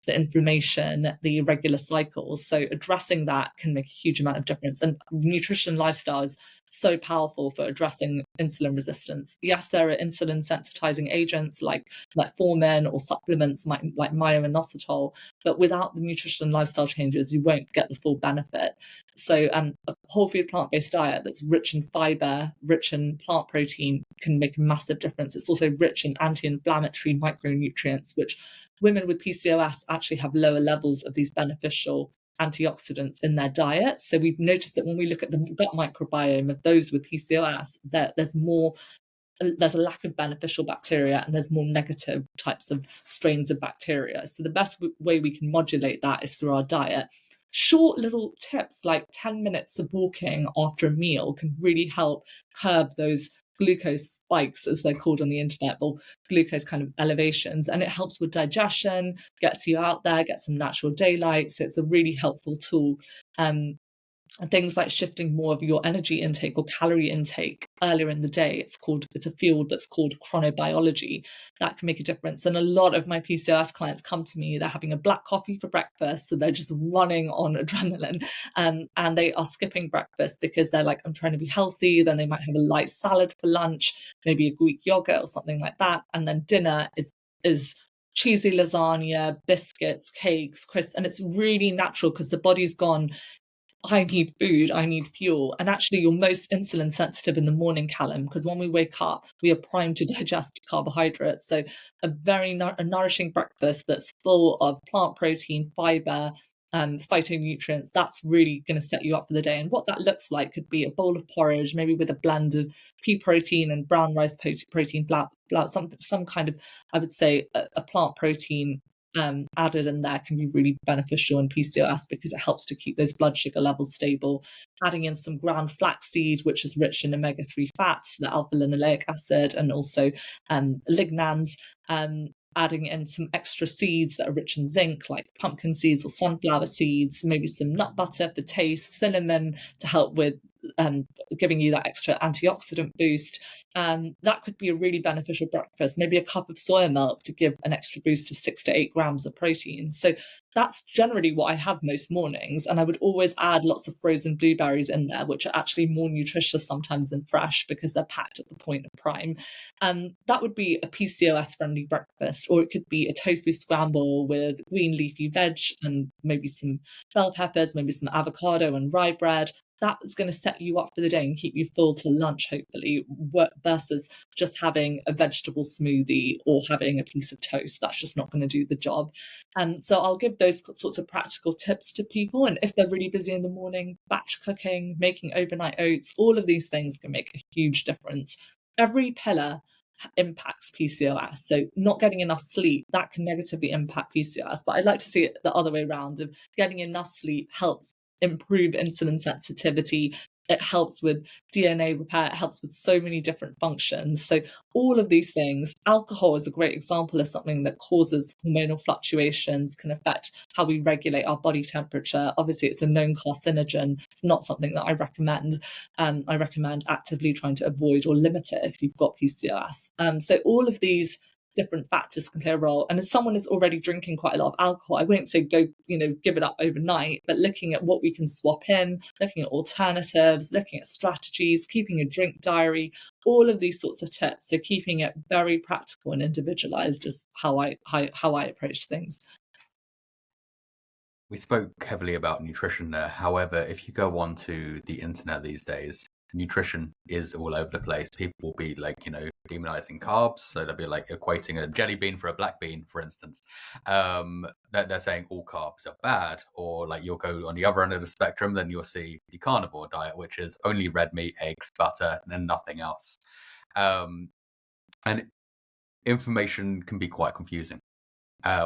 inflammation, the irregular cycles. So addressing that can make a huge amount of difference. And nutrition lifestyle is so powerful for addressing insulin resistance. Yes, there are insulin sensitizing agents like metformin or supplements like myo-inositol, but without the nutrition and lifestyle changes, you won't get the full benefit. So a whole food plant-based diet that's rich in fiber, rich in plant protein can make a massive difference. It's also rich in anti-inflammatory micronutrients, which women with PCOS actually have lower levels of these beneficial antioxidants in their diet. So we've noticed that when we look at the gut microbiome of those with PCOS, there's a lack of beneficial bacteria and there's more negative types of strains of bacteria. So the best way we can modulate that is through our diet. Short little tips like 10 minutes of walking after a meal can really help curb those glucose spikes, as they're called on the internet, or glucose kind of elevations. And it helps with digestion, gets you out there, get some natural daylight. So it's a really helpful tool. And things like shifting more of your energy intake or calorie intake earlier in the day. It's a field that's called chronobiology. That can make a difference. And a lot of my PCOS clients come to me, they're having a black coffee for breakfast. So they're just running on adrenaline, and they are skipping breakfast because they're like, I'm trying to be healthy. Then they might have a light salad for lunch, maybe a Greek yogurt or something like that. And then dinner is cheesy lasagna, biscuits, cakes, crisps. And it's really natural because the body's gone, I need food, I need fuel. And actually, you're most insulin sensitive in the morning, Callum, because when we wake up, we are primed to digest carbohydrates. So a very nourishing breakfast that's full of plant protein, fiber, phytonutrients, that's really going to set you up for the day. And what that looks like could be a bowl of porridge, maybe with a blend of pea protein and brown rice protein, some kind of, I would say, a plant protein added in there can be really beneficial in PCOS because it helps to keep those blood sugar levels stable. Adding in some ground flaxseed, which is rich in omega-3 fats, the alpha-linoleic acid, and also lignans. Adding in some extra seeds that are rich in zinc, like pumpkin seeds or sunflower seeds, maybe some nut butter for taste, cinnamon to help with giving you that extra antioxidant boost. That could be a really beneficial breakfast. Maybe a cup of soya milk to give an extra boost of 6 to 8 grams of protein. So that's generally what I have most mornings. And I would always add lots of frozen blueberries in there, which are actually more nutritious sometimes than fresh because they're packed at the point of prime. That would be a PCOS friendly breakfast, or it could be a tofu scramble with green leafy veg and maybe some bell peppers, maybe some avocado and rye bread. That is going to set you up for the day and keep you full to lunch, hopefully, versus just having a vegetable smoothie or having a piece of toast. That's just not going to do the job. So I'll give those sorts of practical tips to people. And if they're really busy in the morning, batch cooking, making overnight oats, all of these things can make a huge difference. Every pillar impacts PCOS. So not getting enough sleep, that can negatively impact PCOS. But I'd like to see it the other way around. Of getting enough sleep helps improve insulin sensitivity. It helps with DNA repair. It helps with so many different functions. So all of these things, alcohol is a great example of something that causes hormonal fluctuations, can affect how we regulate our body temperature. Obviously, it's a known carcinogen. It's not something that I recommend. I recommend actively trying to avoid or limit it if you've got PCOS. So all of these different factors can play a role. And as someone is already drinking quite a lot of alcohol, I won't say go, give it up overnight, but looking at what we can swap in, looking at alternatives, looking at strategies, keeping a drink diary, all of these sorts of tips. So keeping it very practical and individualized is how I approach things. We spoke heavily about nutrition there. However, if you go onto the internet these days, nutrition is all over the place. People will be like, demonizing carbs. So they'll be like equating a jelly bean for a black bean, for instance. They're saying all carbs are bad. Or like you'll go on the other end of the spectrum, then you'll see the carnivore diet, which is only red meat, eggs, butter, and nothing else. And information can be quite confusing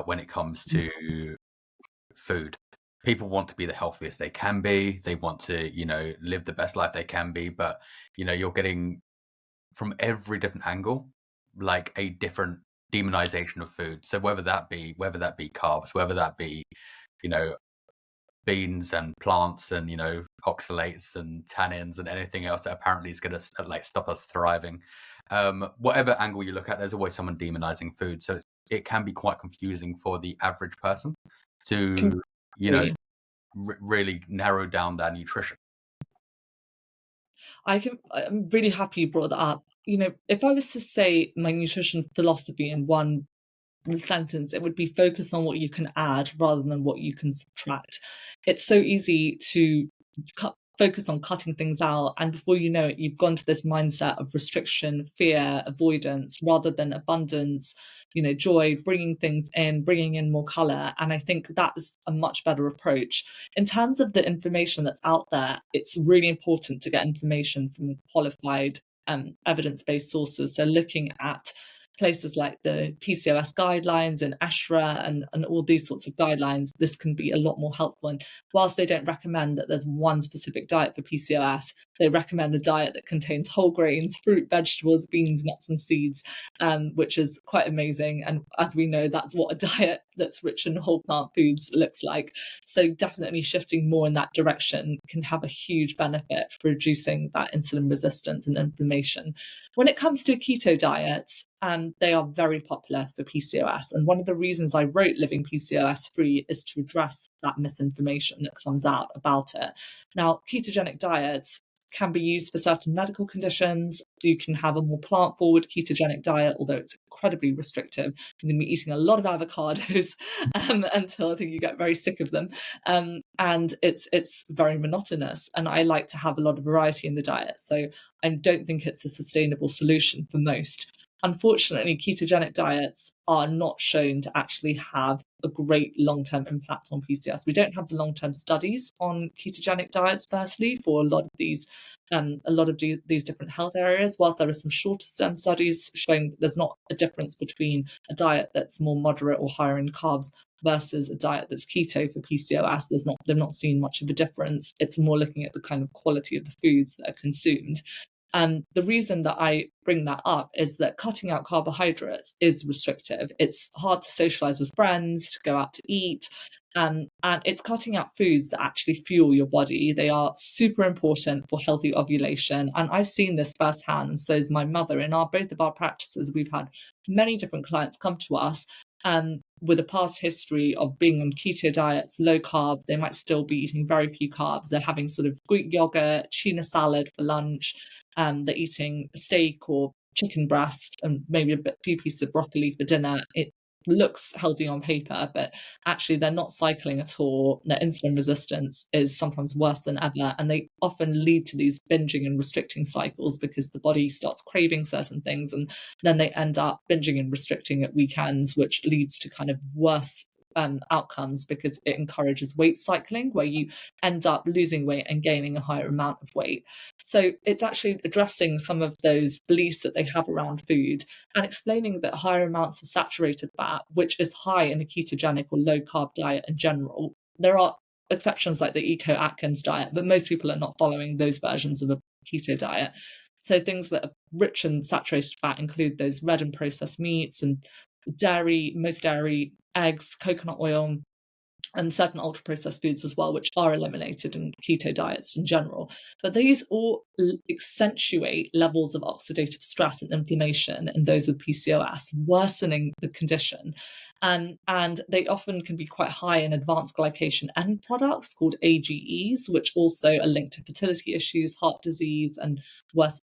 when it comes to food. people want to be the healthiest they can be. They want to, live the best life they can be. But, you're getting from every different angle, like a different demonization of food. So whether that be carbs, whether that be, you know, beans and plants and, oxalates and tannins and anything else that apparently is going to like stop us thriving. Whatever angle you look at, there's always someone demonizing food. So it can be quite confusing for the average person to, you know, Completely. really narrow down their nutrition. I'm really happy you brought that up. If I was to say my nutrition philosophy in one sentence, it would be focus on what you can add rather than what you can subtract. It's so easy to focus on cutting things out, and before you know it, you've gone to this mindset of restriction, fear, avoidance, rather than abundance, joy, bringing things in, bringing in more color. And I think that is a much better approach. In terms of the information that's out there, it's really important to get information from qualified evidence-based sources. So looking at places like the PCOS guidelines and ASHRA and all these sorts of guidelines, this can be a lot more helpful. And whilst they don't recommend that there's one specific diet for PCOS, they recommend a diet that contains whole grains, fruit, vegetables, beans, nuts, and seeds, which is quite amazing. And as we know, that's what a diet that's rich in whole plant foods looks like. So definitely shifting more in that direction can have a huge benefit for reducing that insulin resistance and inflammation. When it comes to keto diets, they are very popular for PCOS. And one of the reasons I wrote Living PCOS Free is to address that misinformation that comes out about it. Now, ketogenic diets can be used for certain medical conditions. You can have a more plant-forward ketogenic diet, although it's incredibly restrictive. You're going to be eating a lot of avocados until I think you get very sick of them. And it's very monotonous. And I like to have a lot of variety in the diet. So I don't think it's a sustainable solution for most. Unfortunately, ketogenic diets are not shown to actually have a great long-term impact on PCOS. We don't have the long-term studies on ketogenic diets, firstly, for a lot of these different health areas. Whilst there are some shorter-term studies showing there's not a difference between a diet that's more moderate or higher in carbs versus a diet that's keto for PCOS, they've not seen much of a difference. It's more looking at the kind of quality of the foods that are consumed. And the reason that I bring that up is that cutting out carbohydrates is restrictive. It's hard to socialize with friends, to go out to eat, and it's cutting out foods that actually fuel your body. They are super important for healthy ovulation. And I've seen this firsthand, and so is my mother. In both of our practices, we've had many different clients come to us with a past history of being on keto diets, low carb. They might still be eating very few carbs. They're having sort of Greek yogurt, tuna salad for lunch. They're eating steak or chicken breast and maybe a few pieces of broccoli for dinner. It looks healthy on paper, but actually they're not cycling at all. Their insulin resistance is sometimes worse than ever, and they often lead to these binging and restricting cycles because the body starts craving certain things, and then they end up binging and restricting at weekends, which leads to kind of worse outcomes because it encourages weight cycling, where you end up losing weight and gaining a higher amount of weight. So it's actually addressing some of those beliefs that they have around food and explaining that higher amounts of saturated fat, which is high in a ketogenic or low carb diet in general, there are exceptions like the Eco Atkins diet, but most people are not following those versions of a keto diet. So things that are rich in saturated fat include those red and processed meats and most dairy, eggs, coconut oil, and certain ultra processed foods as well, which are eliminated in keto diets in general. But these all accentuate levels of oxidative stress and inflammation in those with PCOS, worsening the condition. And they often can be quite high in advanced glycation end products called AGEs, which also are linked to fertility issues, heart disease, and worse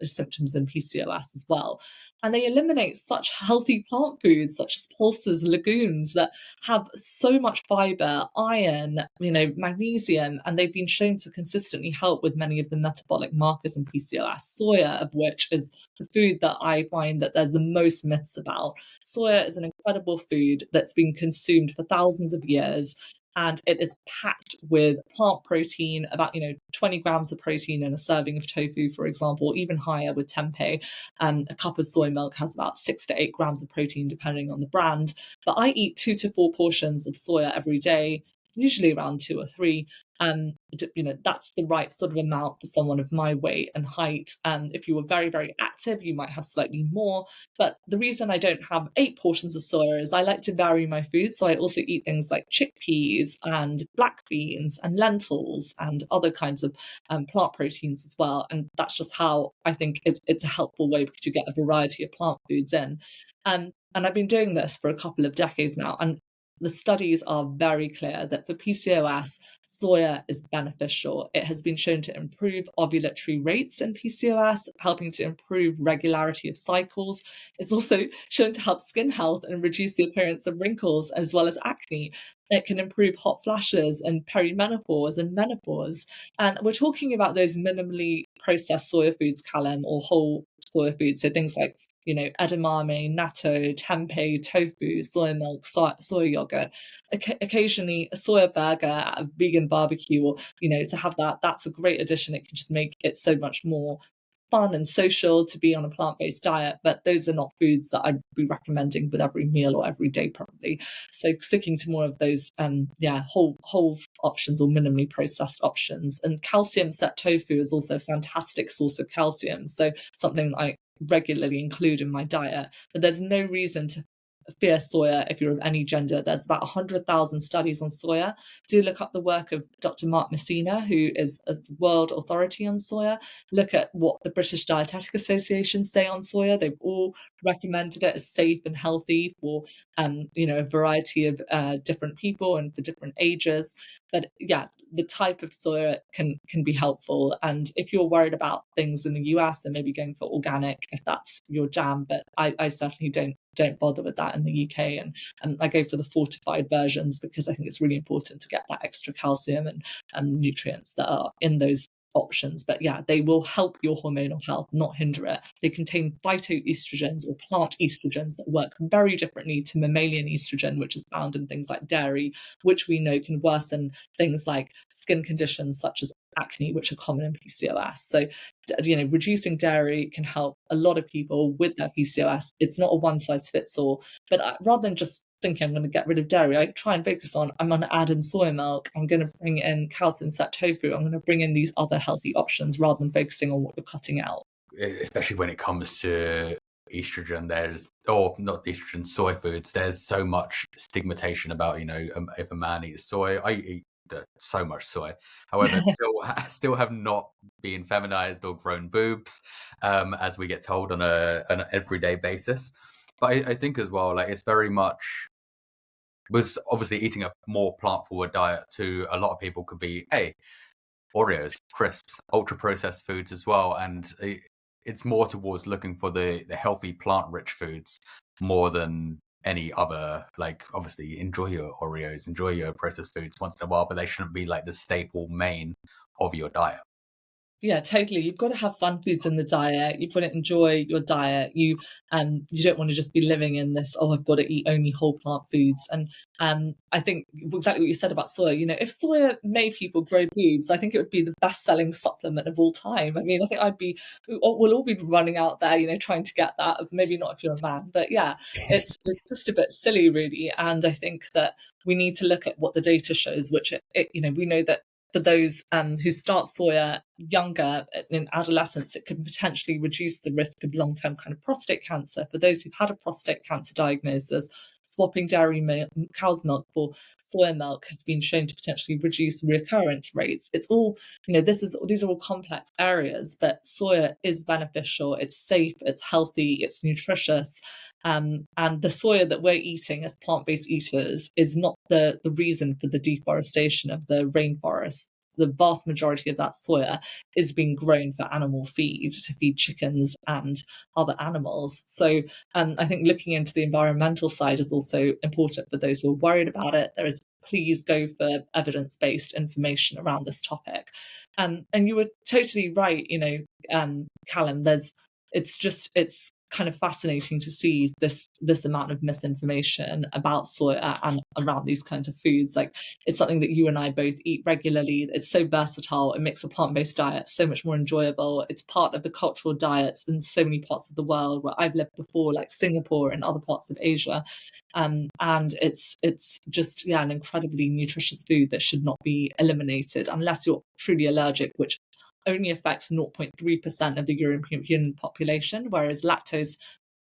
symptoms in PCOS as well. And they eliminate such healthy plant foods such as pulses, legumes that have so much fiber, iron, magnesium, and they've been shown to consistently help with many of the metabolic markers in PCOS. Soya, of which is the food that I find that there's the most myths about. Soya is an incredible food that's been consumed for thousands of years. And it is packed with plant protein, about 20 grams of protein in a serving of tofu, for example, even higher with tempeh. A cup of soy milk has about 6 to 8 grams of protein, depending on the brand. But I eat 2 to 4 portions of soya every day. usually around 2 or 3. That's the right sort of amount for someone of my weight and height. If you were very, very active, you might have slightly more. But the reason I don't have 8 portions of soya is I like to vary my food. So I also eat things like chickpeas and black beans and lentils and other kinds of plant proteins as well. And that's just how I think it's a helpful way, because you get a variety of plant foods in. And I've been doing this for a couple of decades now. And the studies are very clear that for PCOS, soya is beneficial. It has been shown to improve ovulatory rates in PCOS, helping to improve regularity of cycles. It's also shown to help skin health and reduce the appearance of wrinkles as well as acne. It can improve hot flashes and perimenopause and menopause. And we're talking about those minimally processed soya foods, Callum, or whole soya foods. So things like edamame, natto, tempeh, tofu, soy milk, soy yogurt, occasionally a soya burger at a vegan barbecue, or, to have that's a great addition. It can just make it so much more fun and social to be on a plant-based diet, but those are not foods that I'd be recommending with every meal or every day probably. So sticking to more of those whole options or minimally processed options. And calcium set tofu is also a fantastic source of calcium, so something that I regularly include in my diet. But there's no reason to fear soya if you're of any gender. There's about 100,000 studies on soya. Do look up the work of Dr. Mark Messina, who is a world authority on soya. Look at what the British Dietetic Association say on soya. They've all recommended it as safe and healthy for a variety of different people and for different ages. But yeah, the type of soya can be helpful. And if you're worried about things in the US, then maybe going for organic if that's your jam. But I certainly don't bother with that in the UK, and I go for the fortified versions because I think it's really important to get that extra calcium and nutrients that are in those options. But yeah, they will help your hormonal health, not hinder it. They contain phytoestrogens or plant estrogens that work very differently to mammalian estrogen, which is found in things like dairy, which we know can worsen things like skin conditions such as acne, which are common in PCOS. So, reducing dairy can help a lot of people with their PCOS. It's not a one size fits all, but rather than just thinking I'm going to get rid of dairy, I try and focus on, I'm going to add in soy milk, I'm going to bring in calcium set tofu, I'm going to bring in these other healthy options rather than focusing on what you're cutting out. Especially when it comes to estrogen, not estrogen, soy foods, there's so much stigmatization about, if a man eats soy. I eat so much soy, however, still have not been feminized or grown boobs, as we get told on an everyday basis. But I think as well, like, it's very much, was obviously eating a more plant forward diet to a lot of people could be Oreos, crisps, ultra processed foods as well, and it's more towards looking for the healthy plant rich foods more than any other. Like, obviously enjoy your Oreos, enjoy your processed foods once in a while, but they shouldn't be like the staple main of your diet. Yeah, totally. You've got to have fun foods in the diet. You've got to enjoy your diet. You don't want to just be living in this, I've got to eat only whole plant foods. And I think exactly what you said about soya. If soya made people grow boobs, I think it would be the best-selling supplement of all time. I mean, I think we'll all be running out there, trying to get that. Maybe not if you're a man, but yeah, it's just a bit silly, really. And I think that we need to look at what the data shows, which we know that for those who start soya younger in adolescence, it could potentially reduce the risk of long-term kind of prostate cancer. For those who've had a prostate cancer diagnosis, swapping dairy cow's milk for soya milk has been shown to potentially reduce recurrence rates. It's all, these are all complex areas, but soya is beneficial. It's safe, it's healthy, it's nutritious. And the soya that we're eating as plant-based eaters is not the reason for the deforestation of the rainforest. The vast majority of that soya is being grown for animal feed, to feed chickens and other animals. So I think looking into the environmental side is also important for those who are worried about it. Please go for evidence-based information around this topic. And you were totally right, Callum, it's kind of fascinating to see this amount of misinformation about soya and around these kinds of foods. Like, it's something that you and I both eat regularly. It's so versatile. It makes a plant-based diet so much more enjoyable. It's part of the cultural diets in so many parts of the world where I've lived before, like Singapore and other parts of Asia. And it's just, yeah, an incredibly nutritious food that should not be eliminated unless you're truly allergic, which only affects 0.3% of the European population, whereas lactose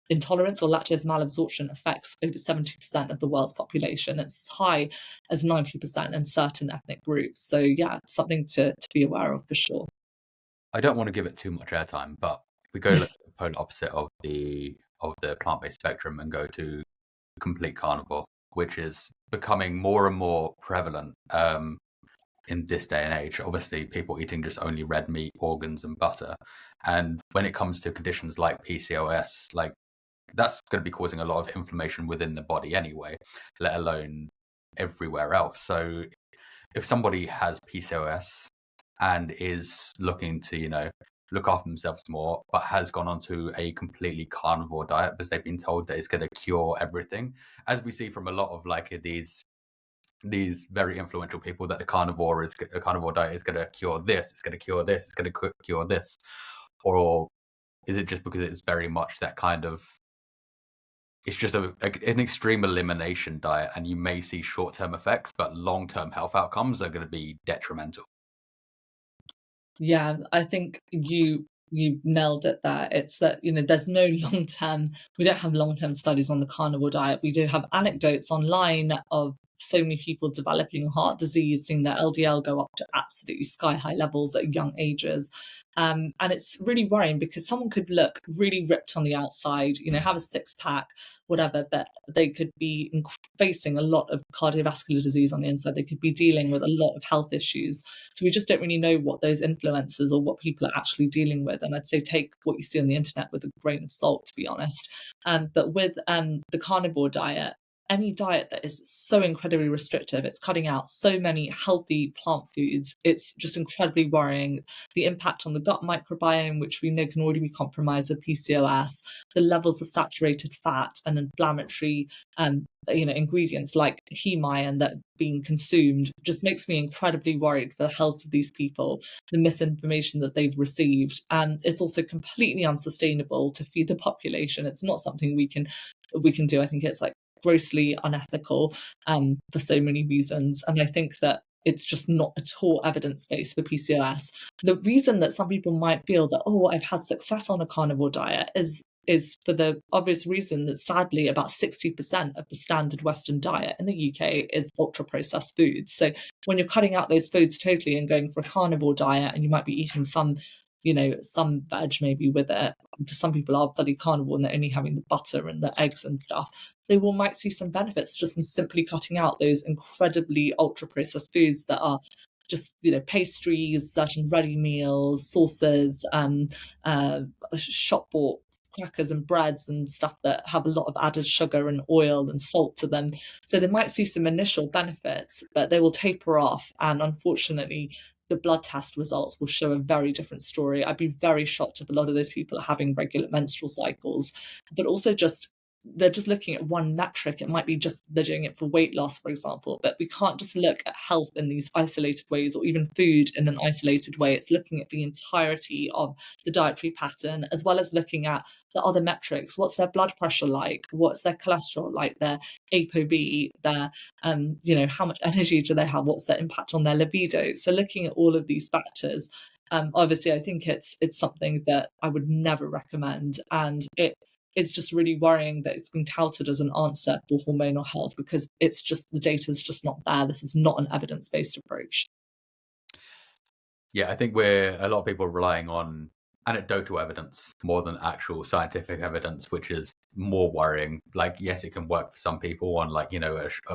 intolerance or lactose malabsorption affects over 70% of the world's population. It's as high as 90% in certain ethnic groups. So yeah, something to be aware of for sure. I don't want to give it too much airtime, but if we go like the polar opposite of the plant-based spectrum and go to complete carnivore, which is becoming more and more prevalent in this day and age. Obviously, people eating just only red meat, organs, and butter. And when it comes to conditions like PCOS, like that's going to be causing a lot of inflammation within the body anyway, let alone everywhere else. So if somebody has PCOS and is looking to, look after themselves more, but has gone onto a completely carnivore diet because they've been told that it's going to cure everything, as we see from a lot of like these very influential people, that a carnivore diet is going to cure this, it's going to cure this, it's going to cure this, or is it just because it's very much that kind of, it's just an extreme elimination diet, and you may see short-term effects, but long-term health outcomes are going to be detrimental? Yeah, I think you nailed it there. It's that, there's no long-term, we don't have long-term studies on the carnivore diet. We do have anecdotes online of so many people developing heart disease, seeing their LDL go up to absolutely sky-high levels at young ages. And it's really worrying because someone could look really ripped on the outside, have a six-pack, whatever, but they could be facing a lot of cardiovascular disease on the inside. They could be dealing with a lot of health issues. So we just don't really know what those influences or what people are actually dealing with. And I'd say take what you see on the internet with a grain of salt, to be honest. But with the carnivore diet, any diet that is so incredibly restrictive, it's cutting out so many healthy plant foods. It's just incredibly worrying. The impact on the gut microbiome, which we know can already be compromised with PCOS, the levels of saturated fat and inflammatory ingredients like heme that are being consumed, just makes me incredibly worried for the health of these people, the misinformation that they've received. And it's also completely unsustainable to feed the population. It's not something we can do. I think it's like grossly unethical for so many reasons. And I think that it's just not at all evidence-based for PCOS. The reason that some people might feel that, oh, I've had success on a carnivore diet is for the obvious reason that sadly about 60% of the standard Western diet in the UK is ultra-processed foods. So when you're cutting out those foods totally and going for a carnivore diet, and you might be eating some veg maybe with it. Some people are fully carnivore and they're only having the butter and the eggs and stuff. They might see some benefits just from simply cutting out those incredibly ultra-processed foods that are just, pastries, certain ready meals, sauces, shop-bought crackers and breads and stuff that have a lot of added sugar and oil and salt to them. So they might see some initial benefits, but they will taper off. And unfortunately, the blood test results will show a very different story. I'd be very shocked if a lot of those people are having regular menstrual cycles, but also they're just looking at one metric. It might be just they're doing it for weight loss, for example, but we can't just look at health in these isolated ways, or even food in an isolated way. It's looking at the entirety of the dietary pattern, as well as looking at the other metrics. What's their blood pressure like? What's their cholesterol like? Their ApoB, their how much energy do they have? What's their impact on their libido? So looking at all of these factors, obviously I think it's something that I would never recommend, and it's just really worrying that it's been touted as an answer for hormonal health, because it's just, the data is just not there. This is not an evidence-based approach. Yeah, I think a lot of people are relying on anecdotal evidence more than actual scientific evidence, which is more worrying. Like, yes, it can work for some people on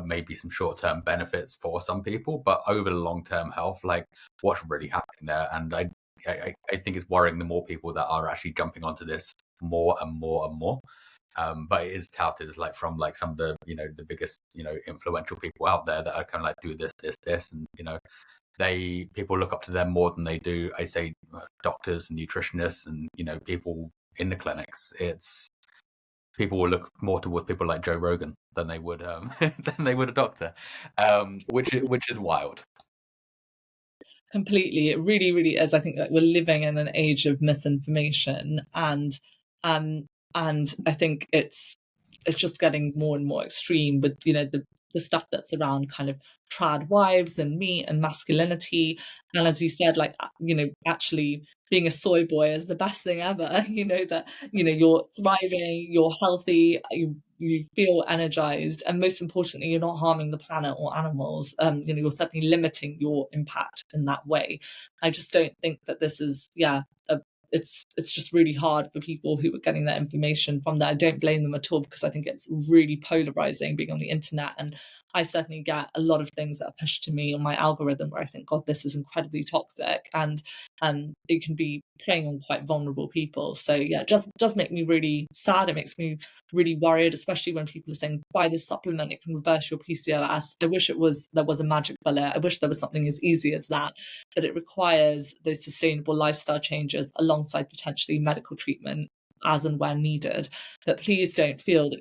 maybe some short-term benefits for some people, but over the long-term health, like what's really happening there? And I think it's worrying the more people that are actually jumping onto this more and more and more. But it is touted as from some of the the biggest influential people out there that are kind of like do this, and people look up to them more than they do, I say, doctors and nutritionists and people in the clinics. It's people will look more towards people like Joe Rogan than they would than they would a doctor, which is wild. Completely. It really, really is. I think that we're living in an age of misinformation, um and I think it's just getting more and more extreme with, the stuff that's around kind of trad wives and meat and masculinity. And as you said, like, actually being a soy boy is the best thing ever. That, you're thriving, you're healthy, you feel energized, and most importantly, you're not harming the planet or animals. You're certainly limiting your impact in that way. I just don't think that this is, it's just really hard for people who are getting that information from there. I don't blame them at all, because I think it's really polarizing being on the internet. And I certainly get a lot of things that are pushed to me on my algorithm where I think, God, this is incredibly toxic, and it can be preying on quite vulnerable people. So yeah, it just does make me really sad. It makes me really worried, especially when people are saying, buy this supplement, it can reverse your PCOS. I wish there was a magic bullet. I wish there was something as easy as that, but it requires those sustainable lifestyle changes alongside potentially medical treatment as and when needed. But please don't feel that,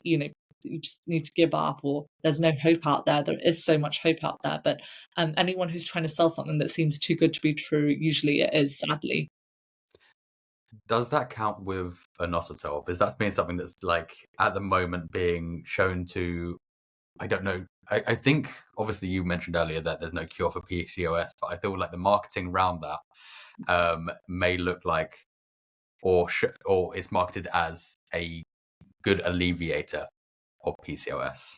you just need to give up, or there's no hope out there. There is so much hope out there, but anyone who's trying to sell something that seems too good to be true, usually it is, sadly. Does that count with inositol? Because that's been something that's like at the moment being shown to, I don't know. I think obviously you mentioned earlier that there's no cure for PCOS, but I feel like the marketing around that may look like, or it's marketed as a good alleviator of PCOS.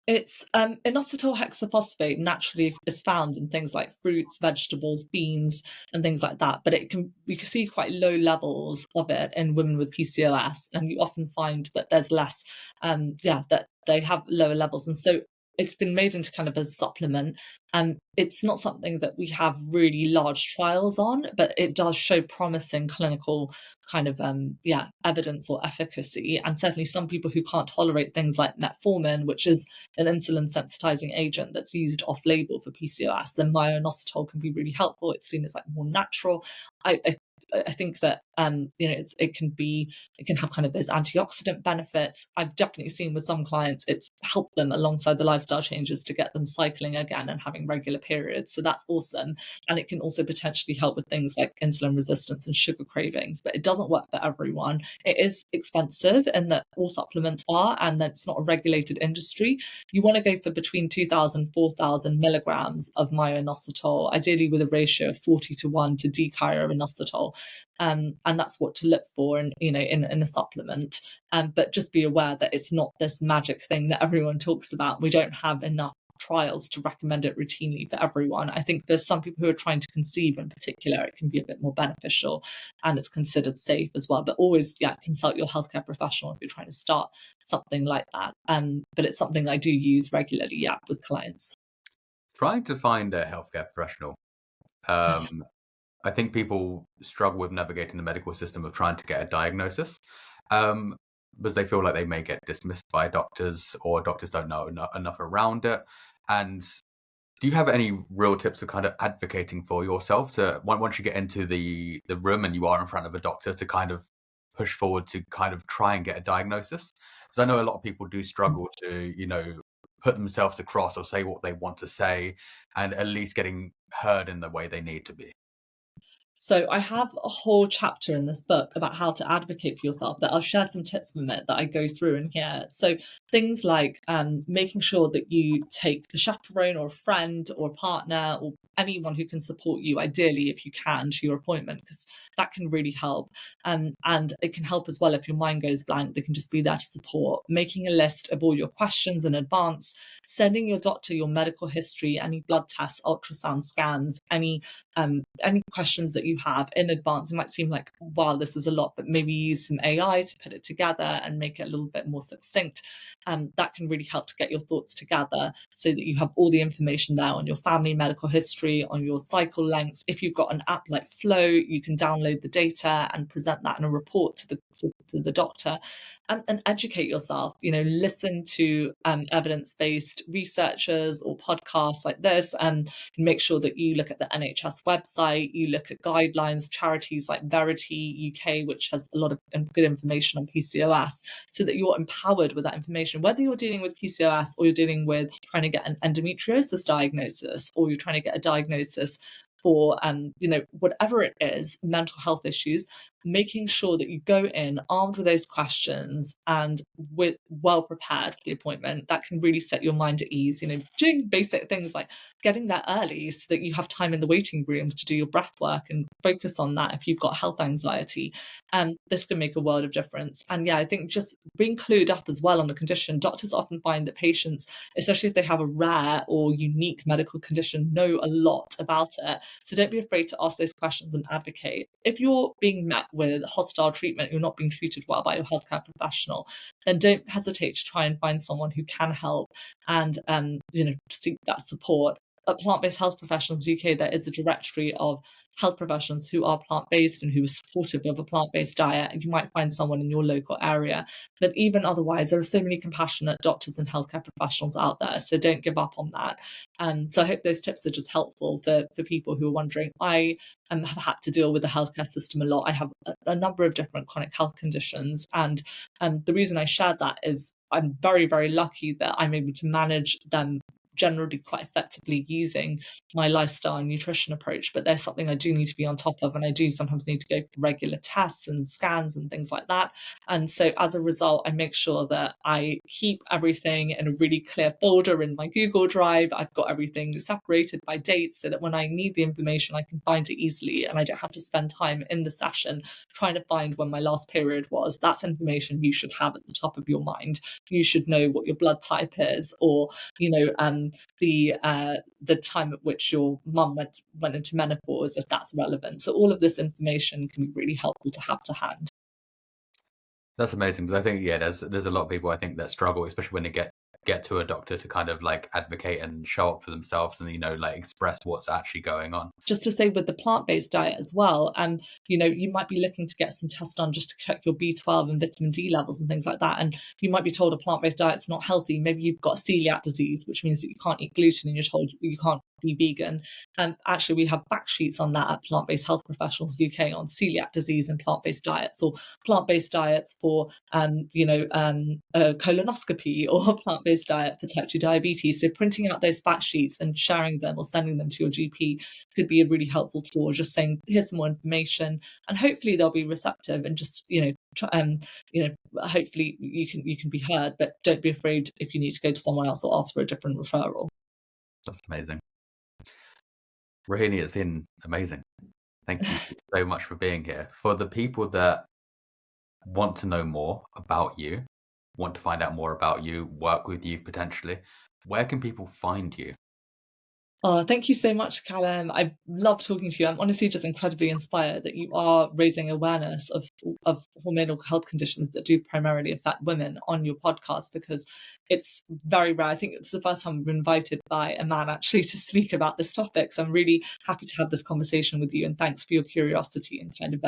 It's inositol hexaphosphate naturally is found in things like fruits, vegetables, beans, and things like that. But we can see quite low levels of it in women with PCOS, and you often find that there's less, that they have lower levels, and so it's been made into kind of a supplement. And it's not something that we have really large trials on, but it does show promising clinical kind of evidence or efficacy. And certainly some people who can't tolerate things like metformin, which is an insulin sensitizing agent that's used off label for PCOS, then myo-inositol can be really helpful. It's seen as like more natural. I think that it can have kind of those antioxidant benefits. I've definitely seen with some clients it's helped them alongside the lifestyle changes to get them cycling again and having regular periods. So that's awesome. And it can also potentially help with things like insulin resistance and sugar cravings, but it doesn't work for everyone. It is expensive, and that all supplements are, and that it's not a regulated industry. You want to go for between 2,000, 4,000 milligrams of myo-inositol, ideally with a ratio of 40:1 to D-chiro-inositol. And that's what to look for in a supplement. But just be aware that it's not this magic thing that everyone talks about. We don't have enough trials to recommend it routinely for everyone. I think there's some people who are trying to conceive in particular, it can be a bit more beneficial, and it's considered safe as well. But always, consult your healthcare professional if you're trying to start something like that. But it's something I do use regularly, with clients. Trying to find a healthcare professional. I think people struggle with navigating the medical system of trying to get a diagnosis, because they feel like they may get dismissed by doctors, or doctors don't know enough around it. And do you have any real tips for kind of advocating for yourself to, once you get into the room and you are in front of a doctor, to kind of push forward to kind of try and get a diagnosis? Because I know a lot of people do struggle to, put themselves across or say what they want to say, and at least getting heard in the way they need to be. So I have a whole chapter in this book about how to advocate for yourself, but I'll share some tips from it that I go through in here. So things like making sure that you take a chaperone or a friend or a partner or anyone who can support you, ideally, if you can, to your appointment, because that can really help. And it can help as well if your mind goes blank. They can just be there to support. Making a list of all your questions in advance, sending your doctor your medical history, any blood tests, ultrasound scans, any questions that you have in advance. It might seem like, wow, this is a lot, but maybe use some AI to put it together and make it a little bit more succinct. That can really help to get your thoughts together so that you have all the information there on your family medical history, on your cycle lengths. If you've got an app like Flow, you can download the data and present that in a report to the doctor. And educate yourself, listen to evidence-based researchers or podcasts like this, and make sure that you look at the NHS website, you look at guidelines guidelines, charities like Verity UK, which has a lot of good information on PCOS, so that you're empowered with that information, whether you're dealing with PCOS or you're dealing with trying to get an endometriosis diagnosis, or you're trying to get a diagnosis for whatever it is, mental health issues, making sure that you go in armed with those questions and with well prepared for the appointment. That can really set your mind at ease. Doing basic things like getting there early so that you have time in the waiting room to do your breath work and focus on that if you've got health anxiety. And this can make a world of difference. And yeah, I think just being clued up as well on the condition. Doctors often find that patients, especially if they have a rare or unique medical condition, know a lot about it. So don't be afraid to ask those questions and advocate. If you're being met with hostile treatment, you're not being treated well by your healthcare professional, then don't hesitate to try and find someone who can help and seek that support. At Plant-Based Health Professionals UK, there is a directory of health professionals who are plant-based and who are supportive of a plant-based diet, and you might find someone in your local area. But even otherwise, there are so many compassionate doctors and healthcare professionals out there, so don't give up on that. So I hope those tips are just helpful for people who are wondering. I have had to deal with the healthcare system a lot. I have a number of different chronic health conditions, and the reason I shared that is I'm very, very lucky that I'm able to manage them generally quite effectively using my lifestyle and nutrition approach. But there's something I do need to be on top of, and I do sometimes need to go for regular tests and scans and things like that. And so as a result, I make sure that I keep everything in a really clear folder in my Google Drive. I've got everything separated by dates so that when I need the information, I can find it easily, and I don't have to spend time in the session trying to find when my last period was. That's information you should have at the top of your mind. You should know what your blood type is, or the time at which your mum went into menopause, if that's relevant. So all of this information can be really helpful to have to hand. That's amazing, because I think there's a lot of people I think that struggle, especially when they get to a doctor, to kind of like advocate and show up for themselves and express what's actually going on. Just to say, with the plant-based diet as well, you might be looking to get some tests done just to check your B12 and vitamin D levels and things like that, and you might be told a plant-based diet's not healthy. Maybe you've got celiac disease, which means that you can't eat gluten, and you're told you can't be vegan. And actually, we have fact sheets on that at Plant-Based Health Professionals UK on celiac disease and plant-based diets, or plant-based diets for colonoscopy, or a plant-based diet for type 2 diabetes. So printing out those fact sheets and sharing them or sending them to your GP could be a really helpful tool. Just saying, here's some more information, and hopefully they'll be receptive and just hopefully you can be heard. But don't be afraid if you need to go to someone else or ask for a different referral. That's amazing. Rohini, it's been amazing. Thank you so much for being here. For the people that want to know more about you, want to find out more about you, work with you potentially, where can people find you? Oh, thank you so much, Callum. I love talking to you. I'm honestly just incredibly inspired that you are raising awareness of hormonal health conditions that do primarily affect women on your podcast, because it's very rare. I think it's the first time I've been invited by a man actually to speak about this topic. So I'm really happy to have this conversation with you, and thanks for your curiosity and kind of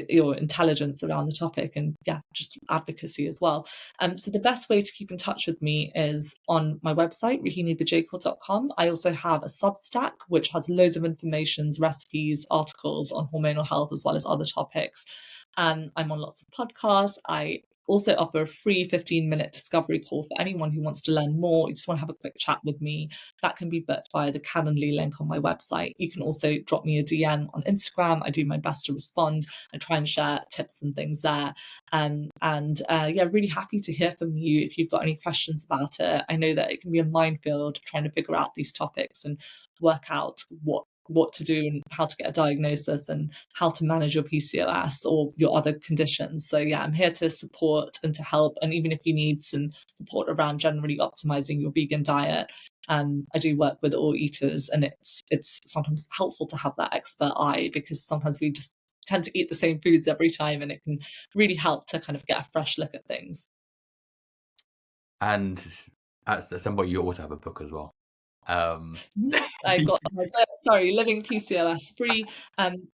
your intelligence around the topic, and just advocacy as well. So the best way to keep in touch with me is on my website, rohinibajekal.com. I also have a Substack which has loads of information, recipes, articles on hormonal health, as well as other topics. I'm on lots of podcasts. I also offer a free 15-minute discovery call for anyone who wants to learn more. You just want to have a quick chat with me. That can be booked via the Calendly link on my website. You can also drop me a DM on Instagram. I do my best to respond and try and share tips and things there. Really happy to hear from you if you've got any questions about it. I know that it can be a minefield trying to figure out these topics and work out what to do and how to get a diagnosis and how to manage your PCOS or your other conditions. So I'm here to support and to help. And even if you need some support around generally optimizing your vegan diet, I do work with all eaters, and it's sometimes helpful to have that expert eye, because sometimes we just tend to eat the same foods every time, and it can really help to kind of get a fresh look at things. And at some point, you also have a book as well. Yes, I got my book. Sorry, Living PCOS Free.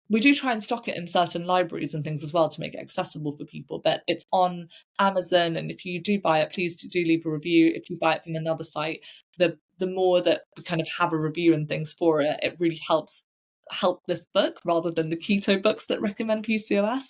We do try and stock it in certain libraries and things as well to make it accessible for people, but it's on Amazon. And if you do buy it, please do leave a review. If you buy it from another site, the more that we kind of have a review and things for it, it really help this book rather than the keto books that recommend PCOS.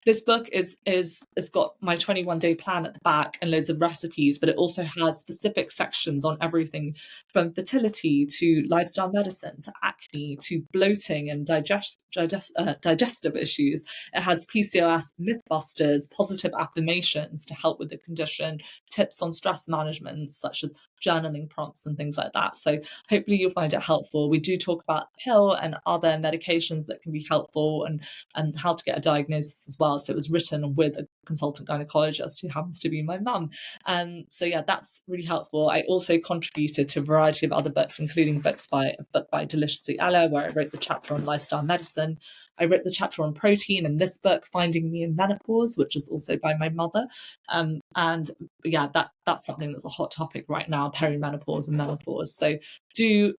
This book is it's got my 21-day plan at the back and loads of recipes, but it also has specific sections on everything from fertility to lifestyle medicine to acne to bloating and digestive issues. It has PCOS mythbusters, positive affirmations to help with the condition, tips on stress management such as journaling prompts and things like that. So hopefully you'll find it helpful. We do talk about pill and other medications that can be helpful and how to get a diagnosis as well. So it was written with a consultant gynecologist who happens to be my mum. And so yeah, that's really helpful. I also contributed to a variety of other books, including a book by Deliciously Ella, where I wrote the chapter on lifestyle medicine. I wrote the chapter on protein in this book, Finding Me in Menopause, which is also by my mother. And yeah, that's something that's a hot topic right now, perimenopause and menopause. So do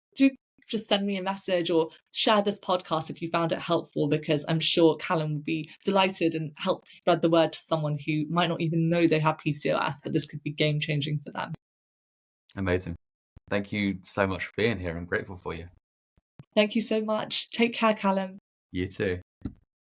just send me a message or share this podcast if you found it helpful, because I'm sure Callum would be delighted and help to spread the word to someone who might not even know they have PCOS, but this could be game changing for them. Amazing. Thank you so much for being here. I'm grateful for you. Thank you so much. Take care, Callum. You too.